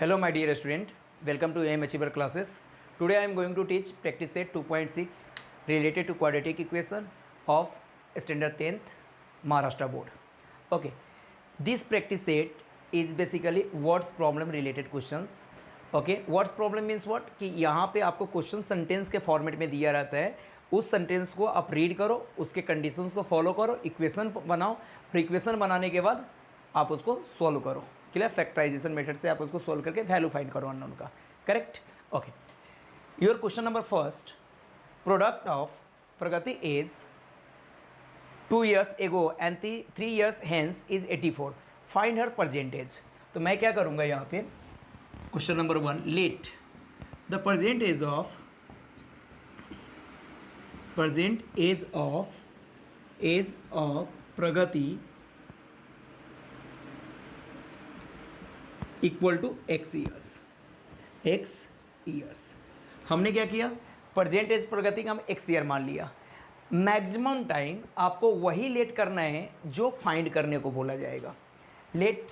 Hello my dear student, welcome to AM Achiever classes. Today I am going to teach practice set 2.6 related to quadratic equation of standard 10th Maharashtra board. Okay, this practice set is basically words problem related questions. Okay, words problem means what कि यहाँ पे आपको question sentence के format में दिया रहता है, उस सेंटेंस को आप रीड करो, उसके कंडीशंस को फॉलो करो, इक्वेशन बनाओ, फिर इक्वेशन बनाने के बाद आप उसको सॉल्व करो. क्लियर? फैक्टराइजेशन मेथड से आप उसको सोल्व करके वैल्यू फाइंड करो अननोन का. Correct? Okay. Your question number first, product of Pragati is 2 years ago and 3 years hence is 84. Find her percentage. तो मैं क्या करूँगा यहाँ पे, question number 1, let the percentage of Pragati equal to x years. हमने क्या किया, परसेंटेज प्रगति का हम x ईयर मान लिया. मैक्सिमम टाइम आपको वही लेट करना है जो फाइंड करने को बोला जाएगा. Let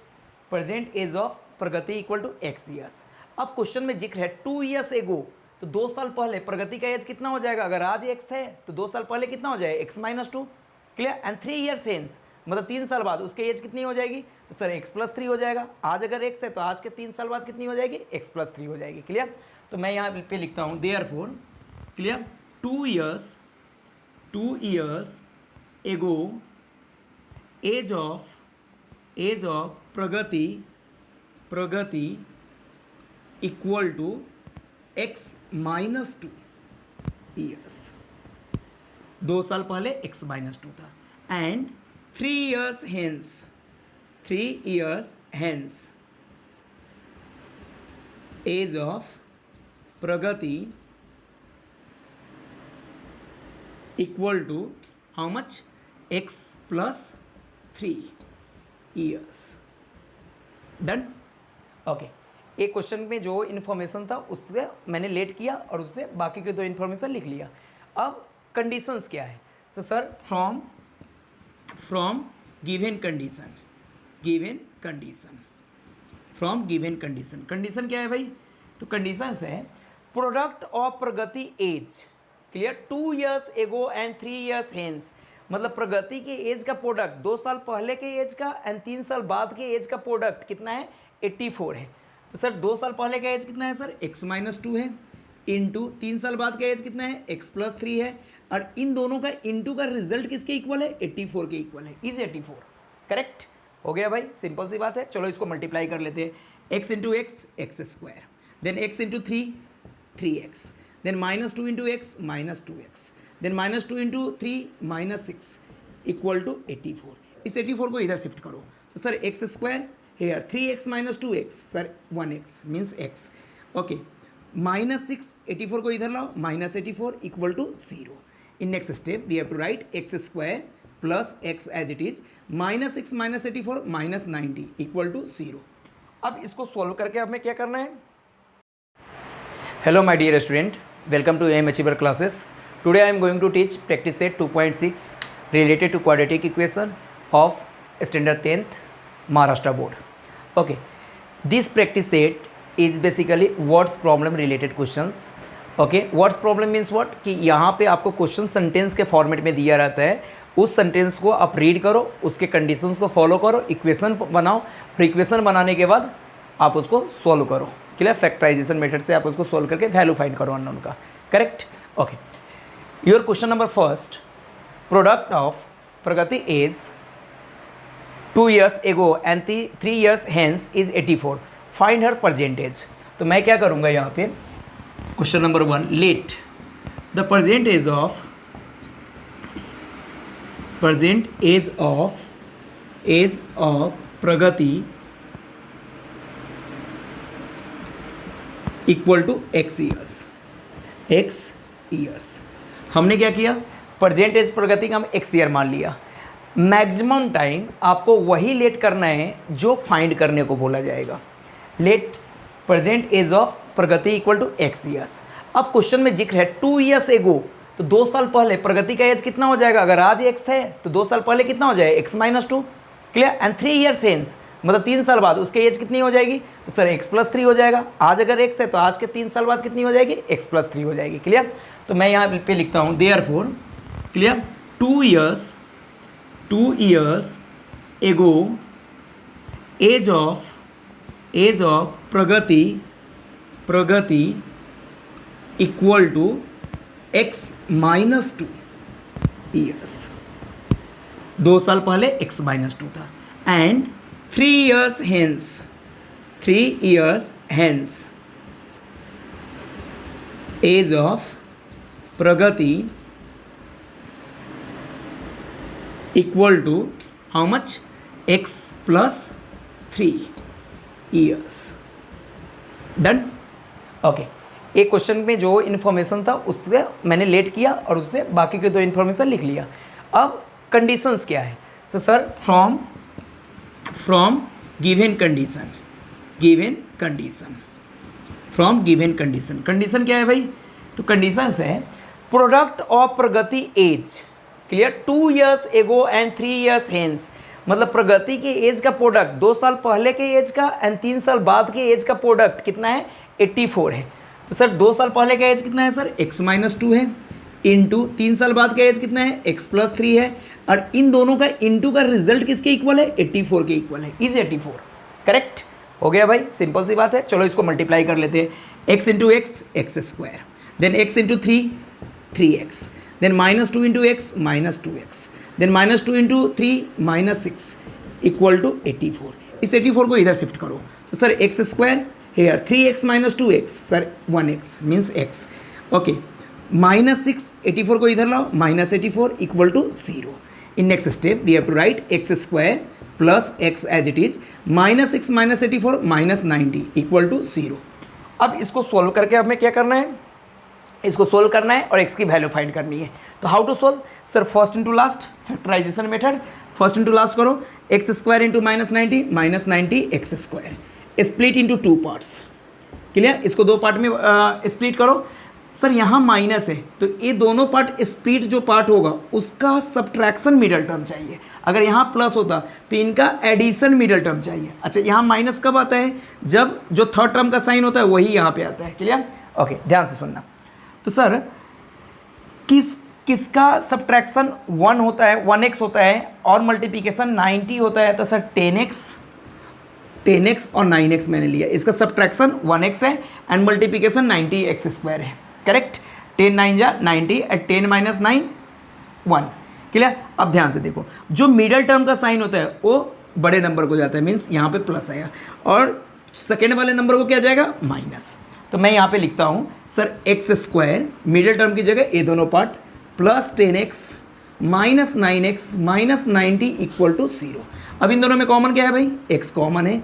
present age of Pragati equal to x years. अब क्वेश्चन में जिक्र है 2 years एगो, तो 2 साल पहले प्रगति का एज कितना हो जाएगा. अगर आज x है तो 2 साल पहले कितना हो जाएगा, x-2. Clear? And 3 years hence मतलब 3 साल बाद उसके एज कितनी हो जाएगी, तो सर x+3 हो जाएगा. आज अगर x है तो आज के 3 साल बाद कितनी हो जाएगी, x+3 हो जाएगी. क्लियर? तो मैं यहाँ पे लिखता हूँ therefore, clear, 2 years ago age of Pragati equal to x-2 years. 2 साल पहले x-2 था. And 3 years hence age of Pragati equal to how much, x+3 years. Done? Okay. एक क्वेश्चन में जो इन्फॉर्मेशन था उससे मैंने लेट किया और उससे बाकी के 2 इन्फॉर्मेशन लिख लिया. अब कंडीशंस क्या है, तो sir from given condition. Condition क्या है भाई, तो कंडीशन है product of Pragati age. Clear? 2 years ago and 3 years hence मतलब प्रगति के एज का प्रोडक्ट 2 साल पहले के एज का एंड 3 साल बाद के एज का प्रोडक्ट कितना है, 84 है. तो सर 2 साल पहले का एज कितना है सर, x-2 है, इंटू 3 साल बाद का एज कितना है, x+3 है, और इन दोनों का इंटू का रिजल्ट किसके इक्वल है, 84 के इक्वल है. इज 84. करेक्ट हो गया भाई, सिंपल सी बात है. चलो इसको मल्टीप्लाई कर लेते हैं. x into x² then x into 3x then -2 into x -2x then -2 into 3 -6 equal to 84. इस 84 को इधर शिफ्ट करो तो sir x² here 3x -2x sir 1x means x. Okay, -6 84 को इधर लाओ, -84 equal to 0. In next step we have to write x² plus x as it is, -6 -84 -90 equal to 0. अब इसको सॉल्व करके हमें क्या करना है. Hello my dear student, welcome to AM Achiever classes. Today I am going to teach practice set 2.6 related to quadratic equation of standard 10th Maharashtra board. Okay, this practice set is basically words problem related questions. Okay, words problem means what कि यहाँ पे आपको question sentence के format में दिया रहता है, उस सेंटेंस को आप रीड करो, उसके कंडीशंस को फॉलो करो, इक्वेशन बनाओ, फिर इक्वेशन बनाने के बाद आप उसको सॉल्व करो. क्लियर? फैक्टराइजेशन मेथड से आप उसको सोल्व करके वैल्यू फाइंड करो अननोन का. Correct? Okay. Your question number first, product of Pragati is 2 years ago and 3 years hence is 84. Find her percentage. तो मैं क्या करूँगा यहाँ पे, question number 1, let the percentage of Pragati equal to x years. हमने क्या किया, परसेंटेज प्रगति का हम x ईयर मान लिया. मैक्सिमम टाइम आपको वही लेट करना है जो फाइंड करने को बोला जाएगा. Let present age of Pragati equal to x years. अब क्वेश्चन में जिक्र है 2 years एगो, तो 2 साल पहले प्रगति का एज कितना हो जाएगा. अगर आज x है तो 2 साल पहले कितना हो जाएगा, x-2. Clear? And 3 years hence मतलब 3 साल बाद उसके एज कितनी हो जाएगी, तो सर x+3 हो जाएगा। आज अगर x है तो आज के 3 साल बाद कितनी हो जाएगी, x+3 हो जाएगी। क्लियर। तो मैं यहाँ पे लिखता हूँ therefore, clear, 2 years ago age of Pragati equal to x-2 years. 2 साल पहले x-2 था। And 3 years hence age of Pragati equal to how much, x+3 years. Done. Okay, एक क्वेश्चन में जो इन्फॉर्मेशन था उससे मैंने लेट किया और उससे बाकी के 2 इन्फॉर्मेशन लिख लिया। अब कंडीशंस क्या है, तो sir from given condition condition क्या है भाई, तो कंडीशंस है product of Pragati age, clear, 2 years ago and 3 years hence, मतलब प्रगति के एज का प्रोडक्ट 2 साल पहले के एज का एंड 3 साल बाद के एज का प्रोडक्ट कितना है, 84 है। तो सर 2 साल पहले का एज कितना है सर, x-2 है, इंटू 3 साल बाद का एज कितना है, x+3 है, और इन दोनों का इंटू का रिजल्ट किसके इक्वल है, 84 के इक्वल है। इज 84 करेक्ट हो गया भाई, सिंपल सी बात है। चलो इसको मल्टीप्लाई कर लेते हैं, x into x x², then x into 3x, then -2 into x -2x, then -2 into 3 -6 equal to 84। इस 84 को इधर शिफ्ट करो, तो sir x² here 3x -2x, sir 1x means x। Okay, -6 84 को इधर लाओ, -84 equal to 0। In next step we have to write x² plus x as it is, -6 -84 -90 equal to 0। अब इसको सोल्व करके हमें क्या करना है, इसको सोल्व करना है और x की वैल्यू फाइंड करनी है। तो how to solve, sir first into last factorisation method, first into last करो, x² into -90 -90 x², split into 2 parts. Clear, इसको 2 पार्ट में स्प्लिट करो। सर यहाँ माइनस है तो ये दोनों पार्ट स्प्लिट जो पार्ट होगा उसका सब्ट्रैक्शन मिडल टर्म चाहिए। अगर यहाँ प्लस होता तो इनका एडिशन मिडल टर्म चाहिए। अच्छा, यहाँ माइनस कब आता है, जब जो थर्ड टर्म का साइन होता है वही यहाँ पे आता है। क्लियर। ओके, ध्यान से सुनना। तो सर किसका सब्ट्रैक्शन 1 होता है, 1x होता है, और मल्टीप्लिकेशन 90 होता है। तो सर 10x और 9x मैंने लिया, इसका सब्ट्रैक्शन 1x है एंड मल्टीप्लिकेशन 90x² है। करेक्ट, 10 9 जा 90 एट 10 - 9 1। क्लियर। अब ध्यान से देखो, जो मिडल टर्म का साइन होता है वो बड़े नंबर को जाता है, मीन्स यहाँ पे प्लस आएगा, और सेकेंड वाले नंबर को क्या जाएगा, माइनस। तो मैं यहाँ पे लिखता हूँ सर x² मिडल टर्म की जगह ये दोनों part plus 10x minus 9x minus 90 equal to 0। अब इन दोनों में कॉमन क्या है भाई, x कॉमन है,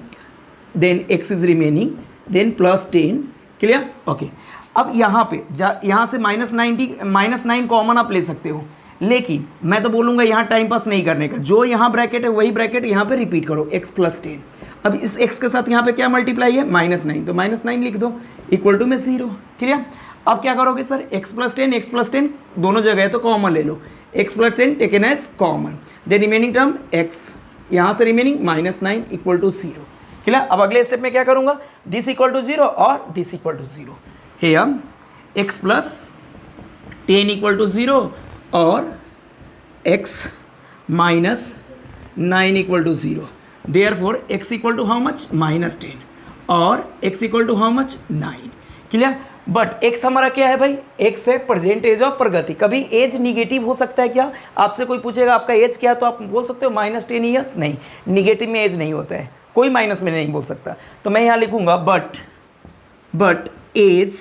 then x is remaining, then plus 10। Clear. Okay, अब यहाँ पे यहाँ से -9 कॉमन आप ले सकते हो, लेकिन मैं तो बोलूँगा यहाँ टाइम पास नहीं करने का, जो यहाँ ब्रैकेट है वही ब्रैकेट यहाँ पे रिपीट करो, x + 10। अब इस x के साथ यहाँ पे क्या मल्टीप्लाई है, -9, तो -9 लिख दो इक्वल टू में 0। क्लियर। अब क्या करोगे सर, x + 10 दोनों जगह है तो कॉमन ले लो, x + 10 taken as common, then remaining term x, यहाँ से रिमेनिंग -9 इक्वल टू 0। क्लियर। अब अगले स्टेप में क्या करूँगा, दिस इक्वल टू 0 और this equal to 0। Here x + 10 equal to 0 और x - 9 equal to 0। Therefore x equal to how much, -10 और x equal to how much, 9। Clear. But x हमारा क्या है भाई, x है परसेंटेज ऑफ प्रगति। कभी एज निगेटिव हो सकता है क्या, आपसे कोई पूछेगा आपका एज क्या, तो आप बोल सकते हो -10 ईयर्स। नहीं, निगेटिव में एज नहीं होता है, कोई माइनस में नहीं बोल सकता। तो मैं यहाँ लिखूँगा but age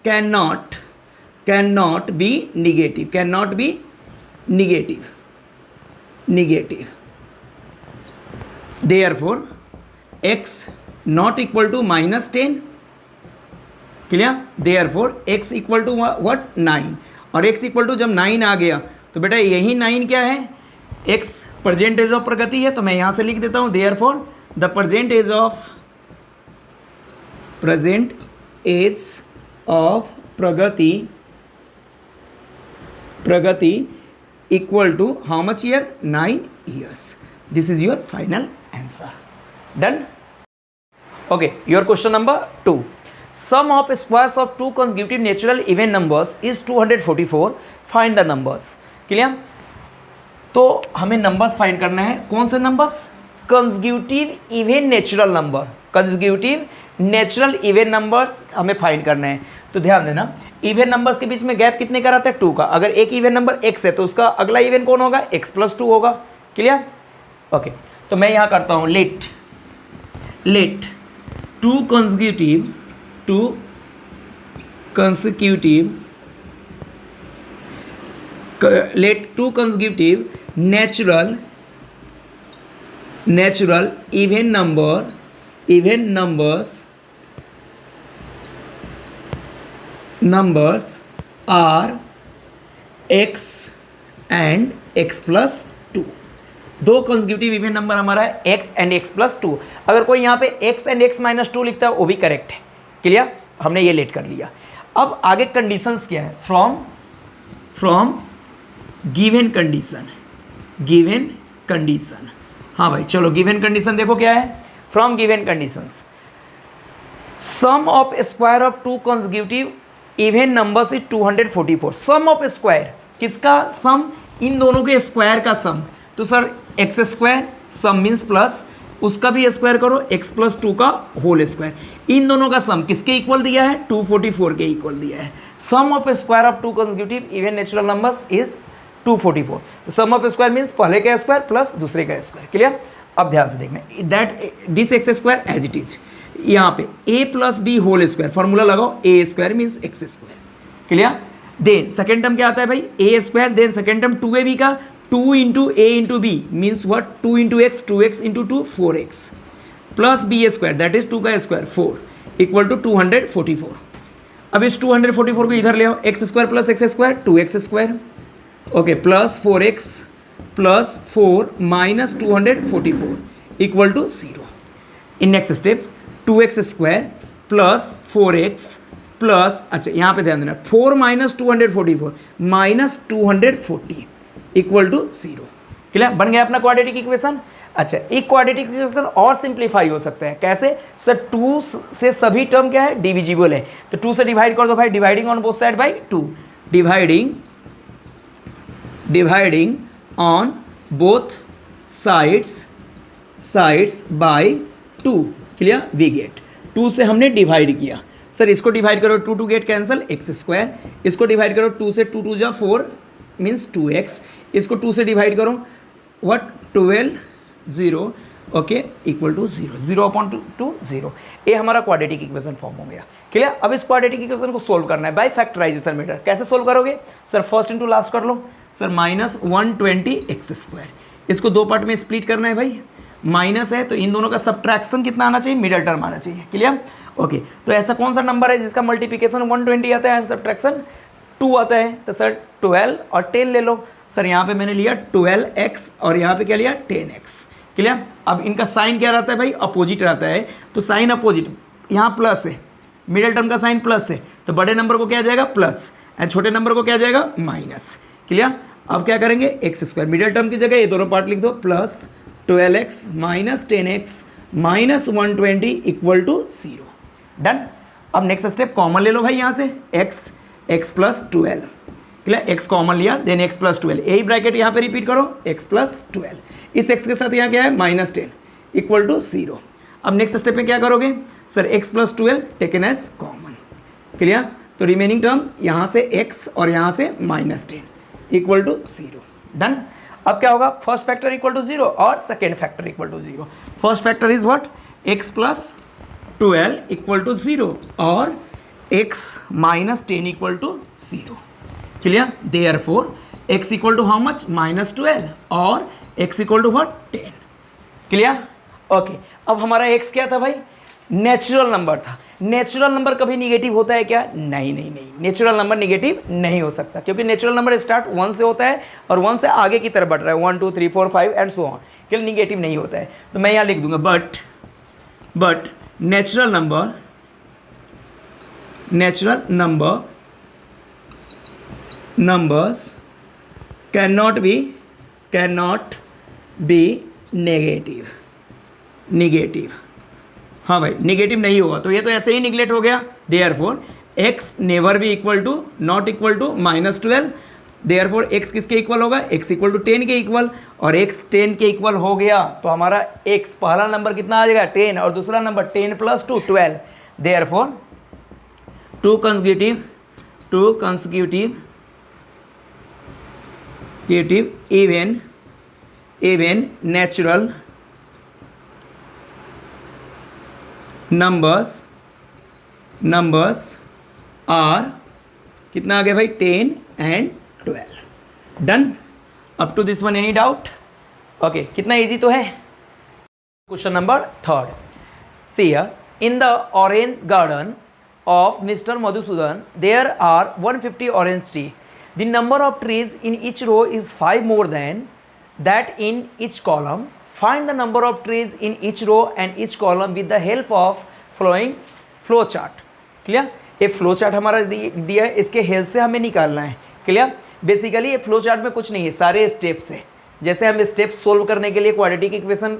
cannot be negative, therefore x not equal to -10। Clear. therefore x equal to what, 9, और x इक्वल टू जब 9 आ गया तो बेटा यही 9 क्या है, x परसेंटेज ऑफ प्रगति है। तो मैं यहाँ से लिख देता हूँ therefore the present age of Pragati equal to how much year, 9 years. This is your final answer. Done. Okay, your question number 2. Sum of squares of two consecutive natural even numbers is 244. Find the numbers. Clear. तो हमें numbers find करना है. कौन से numbers? Consecutive even natural number. Consecutive natural even numbers हमें find करना है. तो ध्यान देना, इवन नंबर्स के बीच में गैप कितने का रहता है? 2 का. अगर एक इवन नंबर x है तो उसका अगला इवन कौन होगा? x + 2 होगा. क्लियर. ओके, तो मैं यहाँ करता हूँ late two consecutive natural even numbers are x and x + 2. दो कंसेक्यूटिव इवन नंबर हमारा है x एंड x + 2. अगर कोई यहाँ पे x एंड x - 2 लिखता है वो भी करेक्ट है. क्लियर. हमने ये लेट कर लिया. अब आगे कंडीशंस क्या है? From given condition. हाँ भाई चलो, गिवन कंडीशन देखो क्या है. From given conditions sum of square of two consecutive even numbers is 244. Sum of square किसका सम? इन दोनों के स्क्वायर का सम. तो sir x square sum means plus उसका भी स्क्वायर करो x + 2 का होल स्क्वायर. इन दोनों का सम किसके इक्वल दिया है? 244 के इक्वल दिया है. Sum of square of two consecutive even natural numbers is 244. तो सम ऑफ स्क्वायर मीन्स पहले का स्क्वायर प्लस दूसरे का स्क्वायर. क्लियर. अब ध्यान से देखना, that this x square as it is. यहाँ पे a + b whole square formula लगाओ. a square means x square. Clear. Then second term क्या आता है भाई? a square. Then second term 2ab का 2 × a × b means what? 2 × x, 2x × 2 4x plus b square that is 2 का square 4 equal to 244. अब इस 244 को इधर ले आओ. x square plus x square 2x square. Okay, plus 4x plus 4 minus 244 equal to 0. In next step 2x square plus 4x plus, अच्छा यहाँ पे ध्यान देना, 4 - 244 माइनस 240 इक्वल टू 0. क्लियर. बन गया अपना क्वाड्रेटिक इक्वेशन. अच्छा, एक क्वाड्रेटिक इक्वेशन और सिंप्लीफाई हो सकता है. कैसे? सर 2 से सभी टर्म क्या है? डिविजिबल है. तो 2 से डिवाइड कर दो भाई. Dividing on both side by 2. Dividing on both sides by 2. Clear. We get 2 से हमने डिवाइड किया. सर इसको डिवाइड करो, 2 गेट कैंसिल, x स्क्वायर. इसको डिवाइड करो, 2 से 2 = 4 मीन्स 2x. इसको 2 से डिवाइड करो, व्हाट? 12 0 okay equal to 0. 0/2 0. ये हमारा क्वाड्रेटिक इक्वेशन फॉर्म हो गया. क्लियर. अब इस क्वाड्रेटिक इक्वेशन को सोल्व करना है बाय फैक्टराइजेशन मेथड. कैसे सोल्व करोगे? सर फर्स्ट इंटू लास्ट कर लो. Sir -120x². इसको दो पार्ट में स्प्लिट करना है भाई. माइनस है तो इन दोनों का सब्ट्रैक्शन कितना आना चाहिए? मिडल टर्म आना चाहिए. क्लियर. ओके, तो ऐसा कौन सा नंबर है जिसका मल्टीप्लिकेशन 120 आता है एंड सब्ट्रैक्शन 2 आता है? तो सर 12 और 10 ले लो. सर यहाँ पे मैंने लिया 12x और यहाँ पे क्या लिया? 10x. क्लियर. अब इनका साइन क्या रहता है भाई? अपोजिट रहता है. तो साइन अपोजिट, यहाँ प्लस है, मिडिल टर्म का साइन प्लस है, तो बड़े नंबर को क्या जाएगा? प्लस, एंड छोटे नंबर को क्या जाएगा? माइनस. क्लियर. अब क्या करेंगे? x². मिडिल टर्म की जगह ये दोनों पार्ट लिख दो. Plus 12x minus 10x minus 120 equal to 0. Done. अब नेक्स्ट स्टेप कॉमन ले लो भाई यहाँ से. x + 12. क्लियर. x कॉमन लिया, देन x + 12. यही ब्रैकेट यहाँ पे रिपीट करो. x + 12. इस x के साथ यहाँ क्या है? -10 इक्वल टू 0. अब नेक्स्ट स्टेप में क्या करोगे? Sir x + 12 taken as common. Clear. तो रिमेनिंग टर्म यहाँ से x और यहाँ से -10 इक्वल टू 0. डन. अब क्या होगा? फर्स्ट फैक्टर इक्वल टू 0 और second factor equal to 0. First factor is what? x + 12 equal to 0 और x - 10 equal to 0. Clear. Therefore x equal to how much? -12 और x equal to what? 10. Clear. Okay, अब हमारा x क्या था भाई? Natural number था. Natural number कभी negative होता है क्या? नहीं. नेचुरल नंबर निगेटिव नहीं हो सकता, क्योंकि नेचुरल नंबर स्टार्ट 1 से होता है और 1 से आगे की तरफ बढ़ रहा है. 1 2 3 4 5 एंड सो ऑन. क्योंकि निगेटिव नहीं होता है. तो मैं यहाँ लिख दूंगा but natural numbers cannot be negative. Negative, हाँ भाई निगेटिव नहीं होगा तो ये तो ऐसे ही निगलेक्ट हो गया। देयरफॉर एक्स नेवर भी equal to not equal to -12। Therefore x किसके इक्वल होगा, एक्स इक्वल टू 10 के इक्वल, और एक्स 10 के इक्वल हो गया तो हमारा एक्स पहला नंबर कितना आ जाएगा 10 और दूसरा number 10 + 2 12। Therefore to consecutive even natural numbers are कितना आ गया भाई 10 and 12। Done. Up to this one any doubt? Okay, कितना इजी तो है। Question number 3, see here, in the orange garden of Mr. Madhusudan, there are 150 orange tree. The number of trees in each row is 5 more than that in each column. Find the number of trees in each row and each column with the help of following flow chart. Clear? ये flow chart हमारा दिया है, इसके help से हमें निकालना है। Clear? Basically ये फ्लो चार्ट में कुछ नहीं है, सारे स्टेप्स है। जैसे हम स्टेप्स सोल्व करने के लिए क्वाड्रेटिक इक्वेशन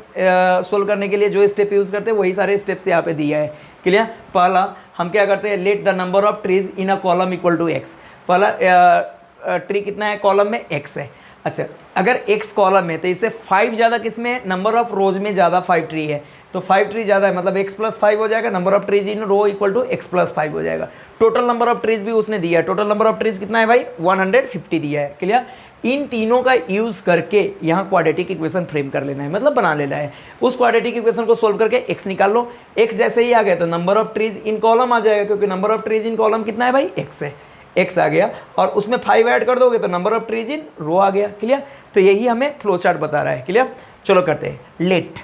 सोल्व करने के लिए जो स्टेप यूज़ करते हैं वही सारे स्टेप्स यहाँ पे दिया है। क्लियर? पहला हम क्या करते हैं, let the number of trees in a column equal to x. पहला ट्री कितना है कॉलम में, एक्स है। अच्छा, अगर एक्स कॉलम है तो इससे 5 ज़्यादा किस में, नंबर ऑफ रोज में ज़्यादा 5 ट्री है, तो 5 ट्री ज़्यादा है मतलब x + 5 हो जाएगा। Number of trees in row equal to x + 5 हो जाएगा। टोटल नंबर ऑफ ट्रीज भी उसने दिया है, टोटल नंबर ऑफ ट्रीज कितना है भाई 150 दिया है। क्लियर? इन तीनों का यूज़ करके यहाँ क्वाड्रेटिक इक्वेशन फ्रेम कर लेना है, मतलब बना लेना है। उस क्वाड्रेटिक इक्वेशन को सोल्व करके x निकाल लो। x जैसे ही आ गया तो number of trees in column आ जाएगा, क्योंकि number of trees in column कितना है भाई x है, x आ गया, और उसमें 5 ऐड कर दोगे तो नंबर ऑफ ट्रीज इन रो आ गया। क्लियर? तो यही हमें फ्लो चार्ट बता रहा है। क्लियर? चलो करते हैं, लेट,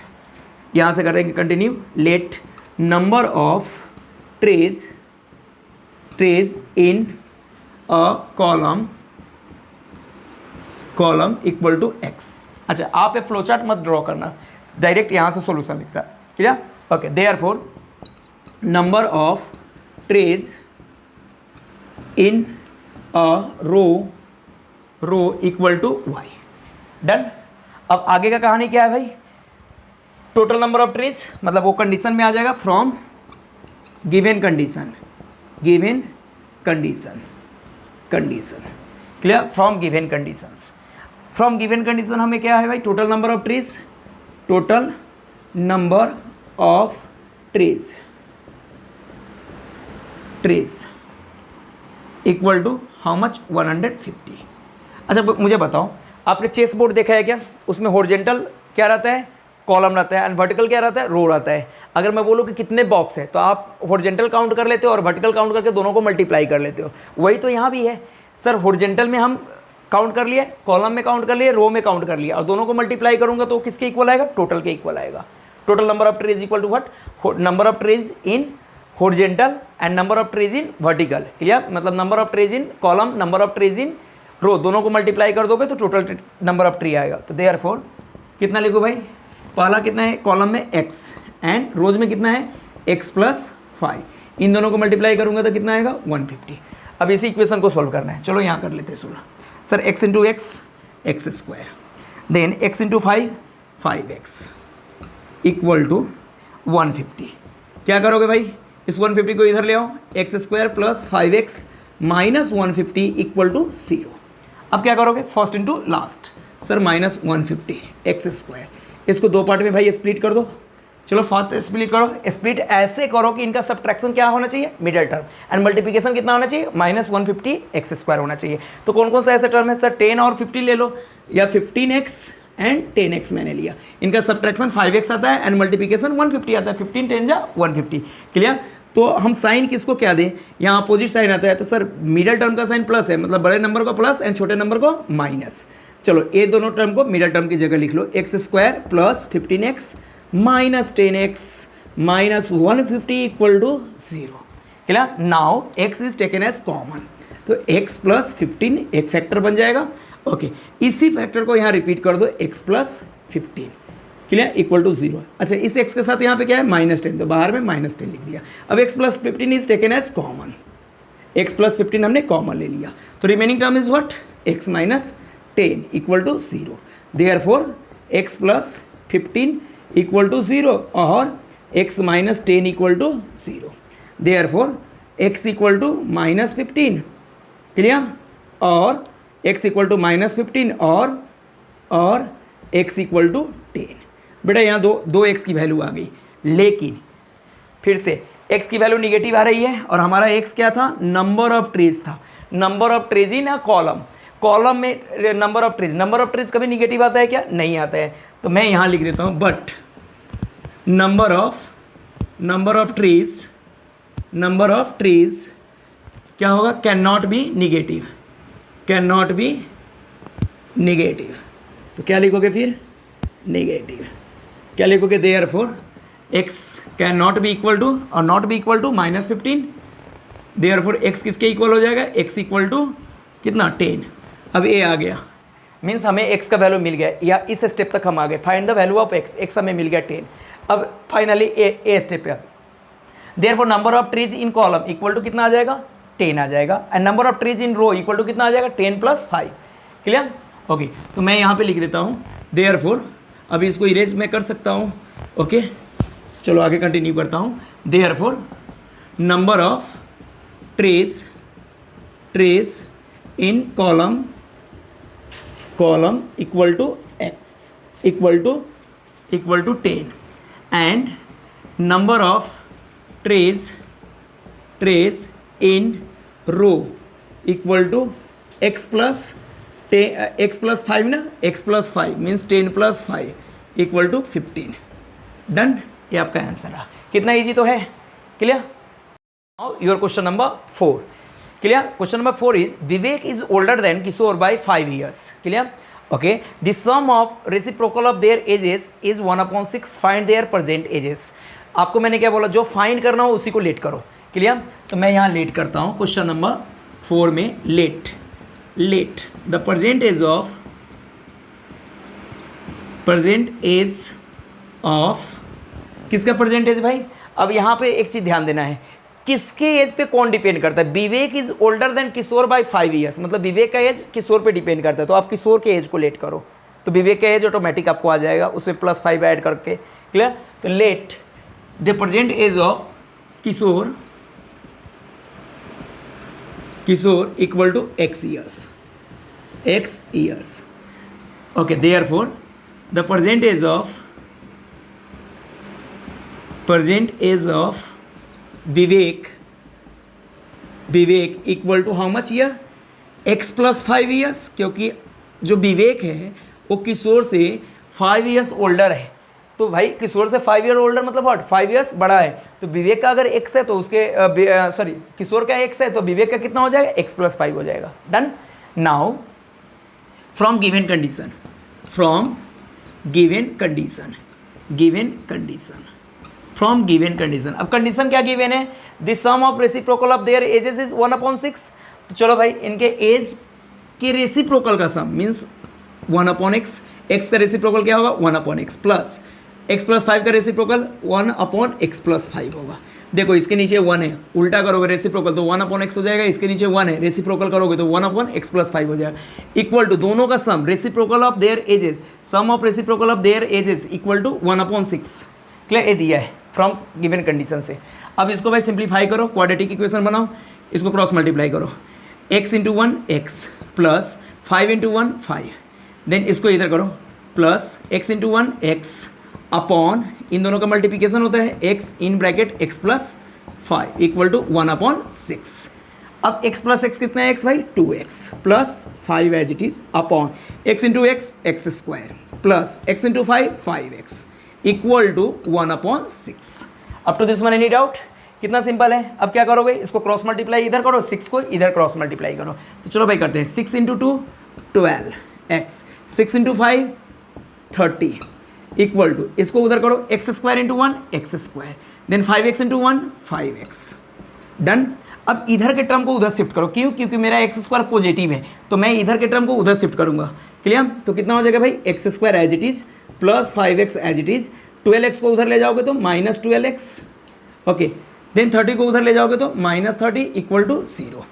यहाँ से करेंगे continue, let number of trees in a column equal to x. अच्छा, आप ये फ्लो चार्ट मत ड्रॉ करना, डायरेक्ट यहाँ से सॉल्यूशन लिखता है। Clear? Okay, therefore number of trees in a row equal to y. Done. अब आगे का कहानी क्या है भाई, टोटल नंबर ऑफ ट्रीज, मतलब वो कंडीशन में आ जाएगा from given condition. Clear? From given conditions. From given condition हमें क्या है भाई, total number of trees equal to how much 150। अच्छा मुझे बताओ, आपने चेस बोर्ड देखा है क्या? उसमें हॉरिजॉन्टल क्या रहता है, कॉलम रहता है, एंड वर्टिकल क्या रहता है, रो रहता है। अगर मैं बोलूँ कि कितने बॉक्स है तो आप हॉरिजॉन्टल काउंट कर लेते हो और वर्टिकल काउंट करके दोनों को मल्टीप्लाई कर लेते हो। वही तो यहाँ भी है सर, हॉरिजॉन्टल में हम काउंट कर लिए, कॉलम में काउंट कर लिए, रो में काउंट कर लिया, और दोनों को मल्टीप्लाई करूँगा तो किसके इक्वल आएगा, टोटल के इक्वल आएगा। Total number of trees equal to what, number of trees in horizontal and number of trees in vertical. Clear? मतलब number of trees in column, number of trees in row, दोनों को multiply कर दोगे तो total number of tree आएगा। तो therefore कितना लिखो भाई, पहला कितना है कॉलम में x एंड रोज में कितना है x + 5, इन दोनों को मल्टीप्लाई करूंगा तो कितना आएगा 150। अब इसी इक्वेशन को सोल्व करना है। चलो यहाँ कर लेते हैं solve. Sir x × x² then x × 5 5x equal to 150। क्या करोगे भाई, इस 150 को इधर ले आओ, x² + 5x - 150 इक्वल टू 0। अब क्या करोगे, first into last. Sir -150 x², इसको दो पार्ट में भाई स्प्लिट कर दो। चलो फर्स्ट स्प्लिट करो, स्प्लिट ऐसे करो कि इनका सब्ट्रैक्शन क्या होना चाहिए, मिडिल टर्म, एंड मल्टीप्लिकेशन कितना होना चाहिए, -150 x² होना चाहिए। तो कौन कौन सा ऐसे टर्म है सर, 10 और 50 ले लो, या 15x एंड 10x मैंने लिया। इनका सब्ट्रैक्शन 5x आता है एंड मल्टीप्लिकेशन 150 आता है, 15 10 जा 150। क्लियर? तो हम साइन किसको क्या दें, यहाँ अपोजिट साइन आता है, तो सर मिडिल टर्म का साइन प्लस है, मतलब बड़े नंबर को प्लस एंड छोटे नंबर को माइनस। चलो ये दोनों टर्म को मिडिल टर्म की जगह लिख लो, x² + 15x - 10x - 150 equal to 0। Clear? Now x is taken as common, तो x + 15 एक फैक्टर बन जाएगा। ओके, इसी फैक्टर को यहाँ रिपीट कर दो, x + 15। क्लियर? Equal to 0। अच्छा, इस x के साथ यहाँ पे क्या है -10, तो बाहर में -10 लिख दिया। अब x + 15 is taken as common, x + 15 हमने कॉमन ले लिया, तो remaining term is what, x - 10 equal to 0। Therefore x + 15 equal to 0 और x minus 10 equal to 0। Therefore x equal to minus 15, clear, और x इक्वल टू माइनस 15 और x equal to 10। बेटा यहाँ दो x की वैल्यू आ गई, लेकिन फिर से x की वैल्यू निगेटिव आ रही है और हमारा x क्या था, नंबर ऑफ ट्रीज था। Number of trees in a column में नंबर ऑफ ट्रीज कभी निगेटिव आता है क्या, नहीं आता है। तो मैं यहाँ लिख देता हूँ बट नंबर ऑफ ट्रीज क्या होगा, कैन नॉट बी निगेटिव। तो क्या लिखोगे फिर, नेगेटिव। क्या लिखोगे, therefore x can not be equal to और not be equal to minus 15। Therefore x किसके इक्वल हो जाएगा, x इक्वल टू कितना, 10। अब a आ गया, मीन्स हमें x का वैल्यू मिल गया, या इस स्टेप तक हम आ गए, find the value of x हमें मिल गया 10। अब फाइनली ए स्टेप पे, therefore number of trees in column equal to कितना आ जाएगा, 10 आ जाएगा, and number of trees in row equal to कितना आ जाएगा, 10 + 5। Clear, okay. तो मैं यहाँ पे लिख देता हूँ देयरफॉर, अभी इसको इरेज मैं कर सकता हूँ, ओके। चलो आगे कंटिन्यू करता हूँ। Therefore number of trees in column equal to x equal to 10 and number of trees in row equal to x + 5 ना, x + 5 means 10 + 5 equal to 15। Done, ये आपका आंसर रहा। कितना इजी तो है, clear. Now your question number 4, clear. Question number 4 is Vivek is older than Kishore by 5 years, clear, okay. The sum of reciprocal of their ages is 1/6, find there present ages. आपको मैंने क्या बोला, जो फाइंड करना हो उसी को लेट करो, क्लियर। तो मैं यहाँ लेट करता हूँ क्वेश्चन नंबर 4 में, let the present age of किसका प्रेजेंट एज भाई। अब यहाँ पे एक चीज़ ध्यान देना है, किसके एज पे कौन डिपेंड करता है। Vivek is older than Kishore by 5 years, मतलब विवेक का एज किशोर पे डिपेंड करता है। तो आप किशोर के एज को लेट करो, तो विवेक का एज ऑटोमेटिक आपको आ जाएगा, उसमें +5 ऐड करके, क्लियर। तो let the present age of Kishore equal to x years, okay. Therefore the present age of Vivek equal to how much year, x + 5 years, क्योंकि जो विवेक है वो किशोर से 5 years ओल्डर है। तो भाई किशोर से 5 year ओल्डर मतलब व्हाट, 5 years बड़ा है। तो विवेक का अगर x है तो उसके किशोर का x है तो विवेक का कितना हो जाएगा, x + 5 हो जाएगा। Done. Now from given condition, अब कंडीशन क्या गिवन है, the sum of reciprocal of their ages is 1/6। तो चलो भाई इनके एज के रेसिप्रोकल का सम मीन्स 1/x, x का रेसिप्रोकल क्या होगा 1/x प्लस x + 5 का रेसिप्रोकल 1/x + 5 होगा। देखो इसके नीचे 1 है, उल्टा करोगे रेसिप्रोकल तो 1/x हो जाएगा, इसके नीचे 1 है, रेसिप्रोकल करोगे तो 1/x + 5 हो जाएगा, इक्वल टू दोनों का sum reciprocal of their ages, sum of reciprocal of their ages equal to 1/6। Clear, ये दिया है फ्रॉम गिवन कंडीशन से। अब इसको भाई सिंप्लीफाई करो, क्वाड्रेटिक इक्वेशन बनाओ, इसको क्रॉस मल्टीप्लाई करो, x × 1 x प्लस 5 × 1 5, देन इसको इधर करो प्लस x × 1 x अपॉन, इन दोनों का मल्टीप्लिकेशन होता है x in bracket x + 5 equal to 1/6। अब x + x कितना है x भाई, 2x plus 5 as it is upon x × x x² plus x × 5 5x equal to 1/6। Up to this one any doubt, कितना सिंपल है। अब क्या करोगे, इसको क्रॉस मल्टीप्लाई इधर करो, 6 को इधर क्रॉस मल्टीप्लाई करो। तो चलो भाई करते हैं, 6 × 2 12x, 6 × 5 30 इक्वल टू, इसको उधर करो x² × 1 x², then 5x × 1 5x। Done. अब इधर के टर्म को उधर शिफ्ट करो, क्यों, क्योंकि मेरा x² पॉजिटिव है तो मैं इधर के टर्म को उधर शिफ्ट करूंगा। क्लियर, तो कितना हो जाएगा भाई, x² as it is plus 5x as it is, 12x को उधर ले जाओगे तो -12x, ओके। देन 30 को उधर ले जाओगे तो -30 इक्वल टू 0।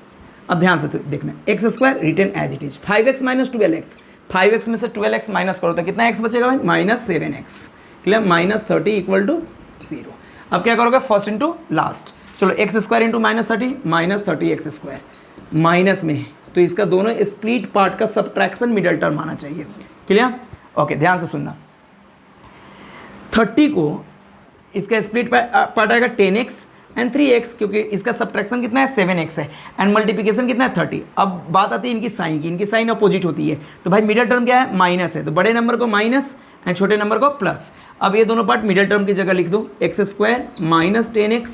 अब ध्यान से देखना, x² return as it is, 5x - 12x, 5x में से 12x माइनस करो तो कितना x बचेगा भाई, -7x। Clear, -30 equal to 0। अब क्या करोगे, फर्स्ट इंटू लास्ट। चलो x square into -30, -30 x square minus में, तो इसका दोनों स्प्लिट पार्ट का सब्ट्रैक्शन मिडल टर्म आना चाहिए। क्लियर, ओके, ध्यान से सुनना। 30 को इसका स्प्लिट पार्ट आएगा 10x एंड 3x, क्योंकि इसका सब्ट्रैक्शन कितना है 7x है, एंड मल्टीप्लिकेशन कितना है 30। अब बात आती है इनकी साइन की, इनकी साइन अपोजिट होती है, तो भाई मिडल टर्म क्या है, माइनस है, तो बड़े नंबर को माइनस एंड छोटे नंबर को प्लस। अब ये दोनों पार्ट मिडल टर्म की जगह लिख दो, x square -10x,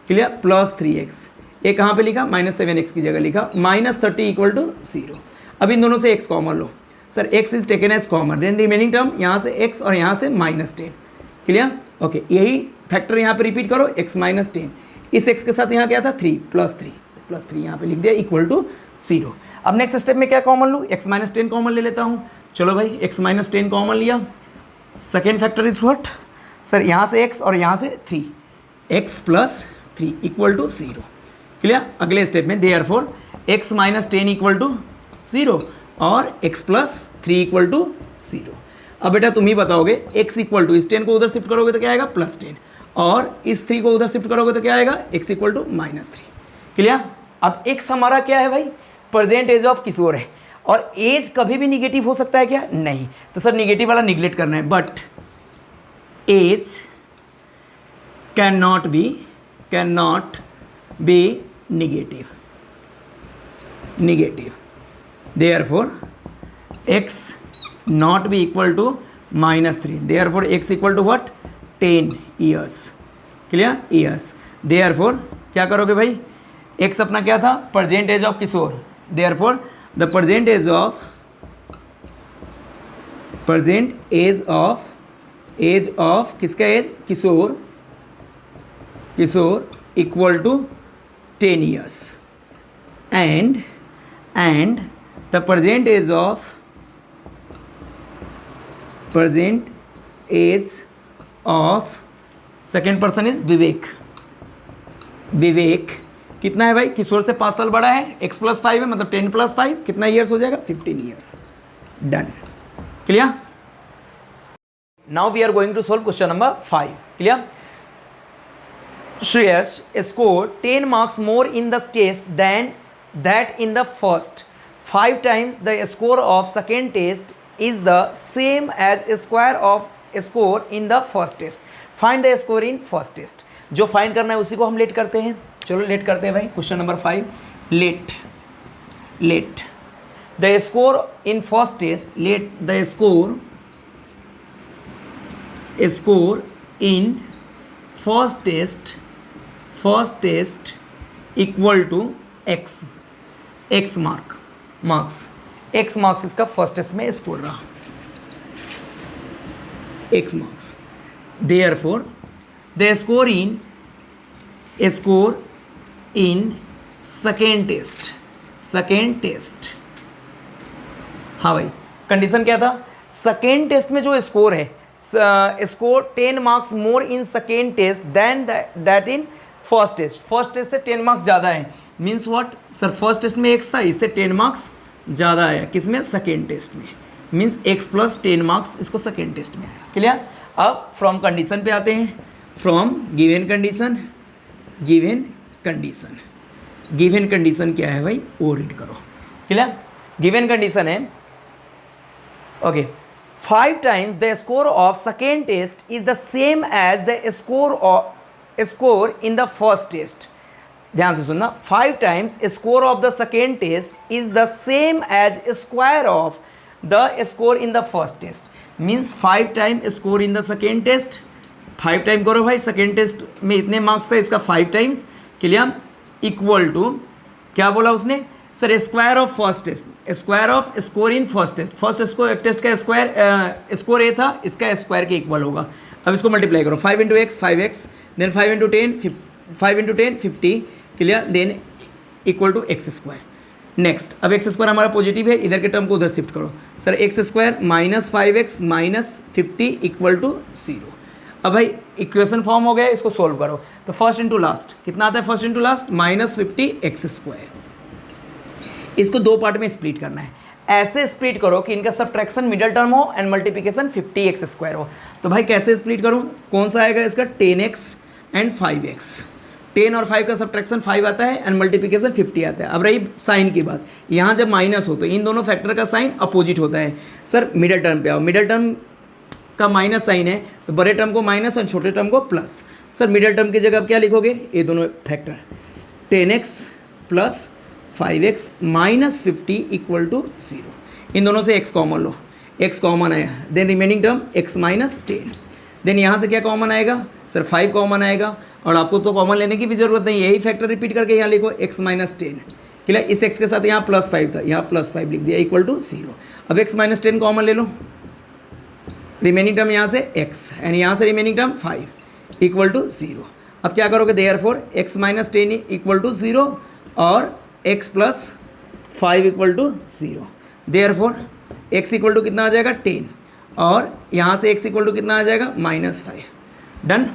clear, plus 3x। ये कहाँ पे लिखा, -7x की जगह लिखा, -30 इक्वल टू 0। अब इन दोनों से x कॉमन लो, sir x is taken as common, then remaining term यहाँ से x और यहाँ से -10। क्लियर, ओके, यही फैक्टर यहाँ पे रिपीट करो, x -10, इस x के साथ यहाँ क्या था 3 + 3 यहाँ पे लिख दिया इक्वल टू 0। अब नेक्स्ट स्टेप में क्या कॉमन लूँ, x -10 कॉमन ले लेता हूँ। चलो भाई x -10 कॉमन लिया, second factor is what, sir यहाँ से x और यहाँ से 3, x + 3 इक्वल टू 0। क्लियर, अगले स्टेप में देयरफॉर x -10 इक्वल टू 0 और x + 3 इक्वल टू 0। अब बेटा तुम ही बताओगे, x इक्वल टू इस 10 को उधर शिफ्ट करोगे तो क्या आएगा +10, और इस 3 को उधर शिफ्ट करोगे तो क्या आएगा, x इक्वल टू -3। क्लियर, अब x हमारा क्या है भाई, प्रेजेंट एज ऑफ किशोर है, और एज कभी भी निगेटिव हो सकता है क्या, नहीं, तो सर निगेटिव वाला निगलेक्ट करना है, but age can not be negative, therefore x not be equal to -3, therefore x equal to what, 10 years। Clear, years. therefore क्या करोगे भाई, x अपना क्या था, present age of Kishore, therefore the present age of किसका age, Kishore equal to 10 years, and the present age of second person is विवेक कितना है भाई, किशोर से 5 साल बड़ा है, x + 5 है, मतलब 10 + 5 कितना ईयर्स हो जाएगा, 15 years. Done. Clear, now we are going to solve question number 5। Clear, Shreyas scored 10 marks more in the test than that in the first. 5 times the score of second test is the same as square of score in the first test. Find the score in first test. जो find करना है उसी को हम late करते हैं। चलो late करते हैं भाई। Question number 5, let the score in first test, let the score in first test equal to x marks इसका फर्स्ट टेस्ट में स्कोर रहा, x marks. Therefore the score in second test. हाँ भाई, कंडीशन क्या था, सेकेंड टेस्ट में जो score है, score 10 marks more in second test than that in first test से 10 मार्क्स ज़्यादा है। Means what, sir first test में x था, इससे 10 मार्क्स ज़्यादा आया, किसमें, सेकेंड टेस्ट में। मीन्स x + 10 मार्क्स इसको सेकेंड टेस्ट में आया। क्लियर, अब फ्रॉम कंडीशन पे आते हैं। फ्रॉम गिवन कंडीशन क्या है भाई, वो रीड करो। क्लियर, गिवन कंडीशन है, okay, 5 times the score of second test is the same as the score in the first test. ध्यान से सुनना, 5 times score of the second test is the same as square of the score in the first test. Means 5 times score in the second test, 5 time करो भाई, second test में इतने marks था, इसका 5 times. Clear, equal to क्या बोला उसने, sir square of first test, square of score in first test का स्क्वायर, स्कोर ए था, इसका स्क्वायर के इक्वल होगा। अब इसको मल्टीप्लाई करो, 5 × x 5x, then 5 × 10 50। Clear, then equal to x²। Next, अब x² हमारा पॉजिटिव है, इधर के टर्म को उधर शिफ्ट करो, sir x² - 5x - 50 equal to 0। अब भाई इक्वेशन फॉर्म हो गया, इसको सोल्व करो, तो फर्स्ट इंटू लास्ट कितना आता है, फर्स्ट इंटू लास्ट -50 x²। इसको दो पार्ट में स्प्लिट करना है, ऐसे स्प्लिट करो कि इनका सब्ट्रैक्शन मिडिल टर्म हो एंड मल्टीप्लिकेशन 50x² हो। तो भाई कैसे स्प्लिट करूँ, कौन सा आएगा इसका 10x एंड 5x, 10 और 5 का सब्ट्रैक्शन 5 आता है एंड मल्टीप्लिकेशन 50 आता है। अब रही साइन की बात, यहाँ जब माइनस हो तो इन दोनों फैक्टर का साइन अपोजिट होता है। सर मिडिल टर्म पे आओ, मिडिल टर्म का माइनस साइन है तो बड़े टर्म को माइनस और छोटे टर्म को प्लस। सर मिडिल टर्म की जगह आप क्या लिखोगे, ये दोनों factor 10x plus 5x minus 50 equal to 0। इन दोनों से x कॉमन लो, x कॉमन आया, then remaining term x minus 10। Then यहाँ से क्या कॉमन आएगा, सर 5 कॉमन आएगा, और आपको तो कॉमन लेने की भी जरूरत नहीं, यही फैक्टर रिपीट करके यहाँ लिखो x माइनस 10। क्लियर, इस x के साथ यहाँ प्लस 5 था, यहाँ प्लस 5 लिख दिया इक्वल टू 0। अब x माइनस 10 कॉमन ले लो, रिमेनिंग टर्म यहाँ से x एंड यहाँ से रिमेनिंग टर्म 5 इक्वल टू 0। अब क्या करोगे, therefore x minus 10 equal to 0 और x plus 5 equal to 0। Therefore x equal to कितना आ जाएगा 10 और यहाँ से x इक्वल टू कितना आ जाएगा माइनस 5। डन।